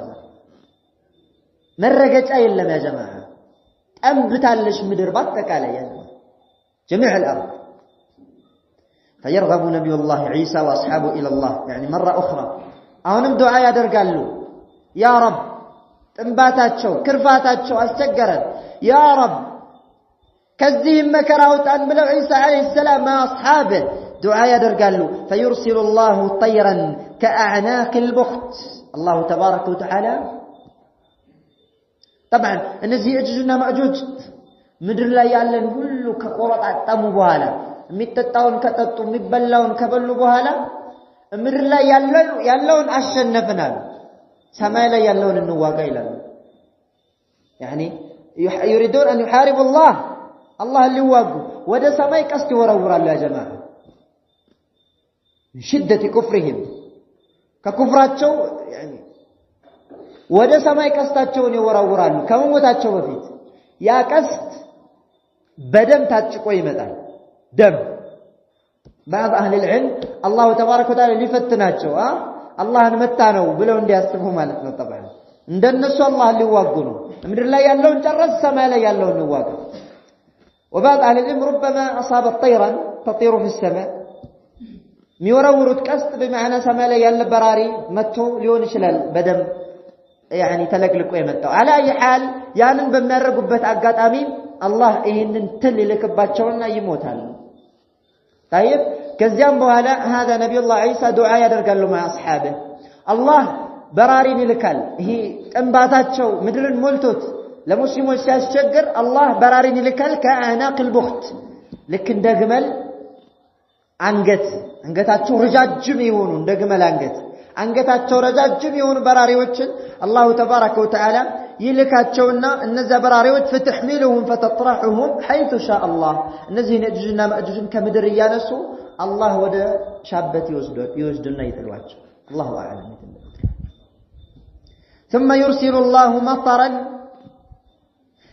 መረገጫ የለም ያ ጀማዓ ጠምብታለሽ ምድር ባጠቃላይ ያ جميع الارض فيرغب نبي الله عيسى واصحابه الى الله يعني مره اخرى አሁንም ዱዓ ያደርጋሉ ያ ረብ ጥንባታቸው ክርፋታቸው አስቸገረን ያ ረብ ከዚህ መከራ አውጣን ብለው ኢሳ አለይሂ ሰላም ማአስሐበ ዱዓ ያደርጋሉ فيرسل الله طيرا كاعناق البخت الله تبارك وتعالى طبعا እነዚህ እጁና ማእጁጅ ምድር ላይ ያለን ሁሉ ከቆረጣጠሙ በኋላ የሚጠጣውን ከጠጡ የሚበላውን ከበሉ በኋላ ምድር ላይ ያለውን አሸነፍናል ሰማይ ላይ ያለውን እንዋጋ ይላሉ يعني يريدون ان يحاربوا الله ሊዋጉ ወደ ሰማይ ቀስት ይወረውራሉ ያ ጀማዓ ሽደት ኩፍርህም ከኩፍራቸው يعني ወደ ሰማይ ቀስታቸውን ይወረውራሉ ከመሞታቸው በፊት ያ ቀስት በደም ታጭቆ ይመጣል ደም بعض اهل العلم الله تبارك وتعالى ሊፈትናቸው አላህን መታ ነው ብለው እንዲያስቡ ማለት ነው طبعا እንደነሱ አላህ ሊዋጉ ነው ምድር ላይ ያለውን ጨረስ ሰማይ ላይ ያለውን ይዋጋ وبعض اهل العلم ربما اصاب الطيرا تطير في السماء ሚወረውሩት ቀስት በመعنى ሰማይ ላይ ያለ በራሪ መጥቶ ሊሆን ይችላል በደም يعني ተለቅልቆ የመጣው على اي حال ያንን በሚያደርጉበት አጋጣሚ አላህ ይሄንን ትል ይልክባቸውና ይሞታሉ طيب ከዚያም በኋላ هذا نبي الله عيسى دعاء ያደርጋሉ مع اصحابه الله በራሪን ይልካል ይሄ ጥንባታቸው ምድርን ሞልቶት ለሙስሊሞች ሲያስቸግር الله በራሪን ይልካል كأعناق البخت ልክ እንደ ግመል አንገታቸው ረጃጅም ይሆኑ እንደ ግመል አንገታቸው ረጃጅም ይሆኑ በራሪዎችን الله تبارك وتعالى ይልካቸውና እነዛ በራሪዎች فتحملهم فتطرحهم حيث شاء الله እነዚህ እጁና ማእጁጅን ከምድር ያነሱ الله ወደ ሻበት ይወስዱና ይጥሏቸው الله اعلم ثم يرسل الله مطرا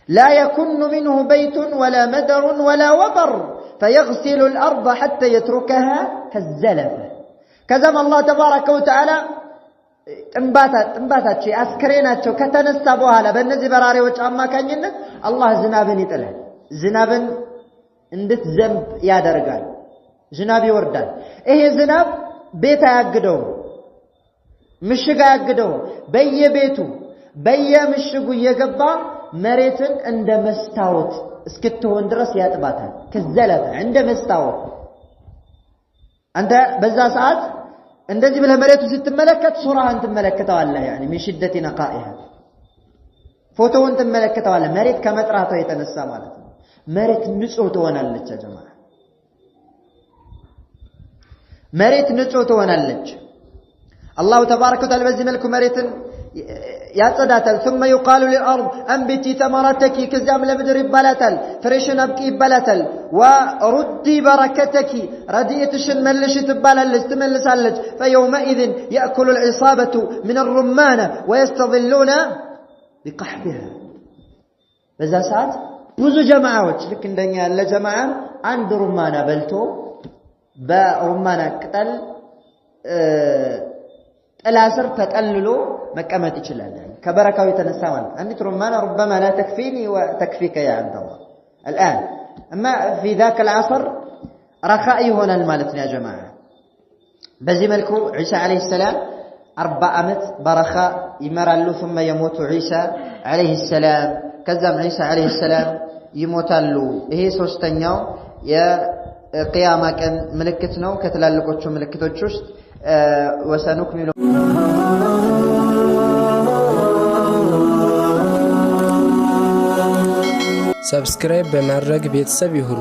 لا يكن منه بيت ولا مدر ولا وبر فيغسل الارض حتى يتركها كالزلف كذا الله تبارك وتعالى ጥንባታቸው አስከሬናቸው ከተነሳ በኋላ በእነዚህ በራሪዎች አማካኝነት አላህ ዝናብን ይጥላል ዝናብን እንድትዘንብ ያደርጋል ዝናብ ይወርዳል ይሄ ዝናብ ቤት አያግደው ምሽግ አያግደው በየቤቱ በየምሽጉ እየገባ መሬትን እንደ መስታወት እስክትሆን ድረስ ያጥባታል ከዘለፈ እንደ መስታወት አንተ በዛ ሰዓት እንደዚህ ብለህ መሬቱ ስትመለከት ሱራህን ትመለከተዋለህ يعني من شدة نقائها ፎቶውን ትመለከተዋለህ መሬት ከመጥራቷ የተነሳ ማለት ነው መሬት ንጹህ ትሆናለች ያ ጀማዓ መሬት ንጹህ ትሆናለች الله تبارك وتعالى በዚህ መልኩ መሬትን ያጸዳታል ثم يقال للارض انبتي ثمرتك كزام ለምድር ይባላታል ፍሬሽን አብቂ ይባላታል وردي بركتك رديتሽን መልሽ ትባላለች ትመልሳለች فيومئذ ياكل العصابه من الرمان ويستظلون بقحفها በዛ ሰዓት ብዙ ጀማዓዎች ልክ እንደኛ ያለ ጀማዓ አንድ ሩማና በልቶ በሩማና ቅጠል ጥላስር ተጠልሎ መቀመጥ ይችላል ከበረካው የተነሳ ማለት አንዲት ሩማና ربما لا تكفيني وتكفيك يا عبد الله الان اما في ذاك العصر رخاء هنا ማለት ነው يا جماعه በዚህ መልኩ ዒሳ አለይሂ ሰላም 40 ዓመት በረኻ ይመራሉ ثم يموت عيسى عليه السلام ከዛም ዒሳ عليه السلام ይሞታሉ ይሄ ሶስተኛው የቂያማ ቀን ምልክት ነው ከተላለቆቹ ምልክቶች ውስጥ ወሰኑክሚሉ ሰብስክራይብ በማድረግ ቤተሰብ ይሁኑ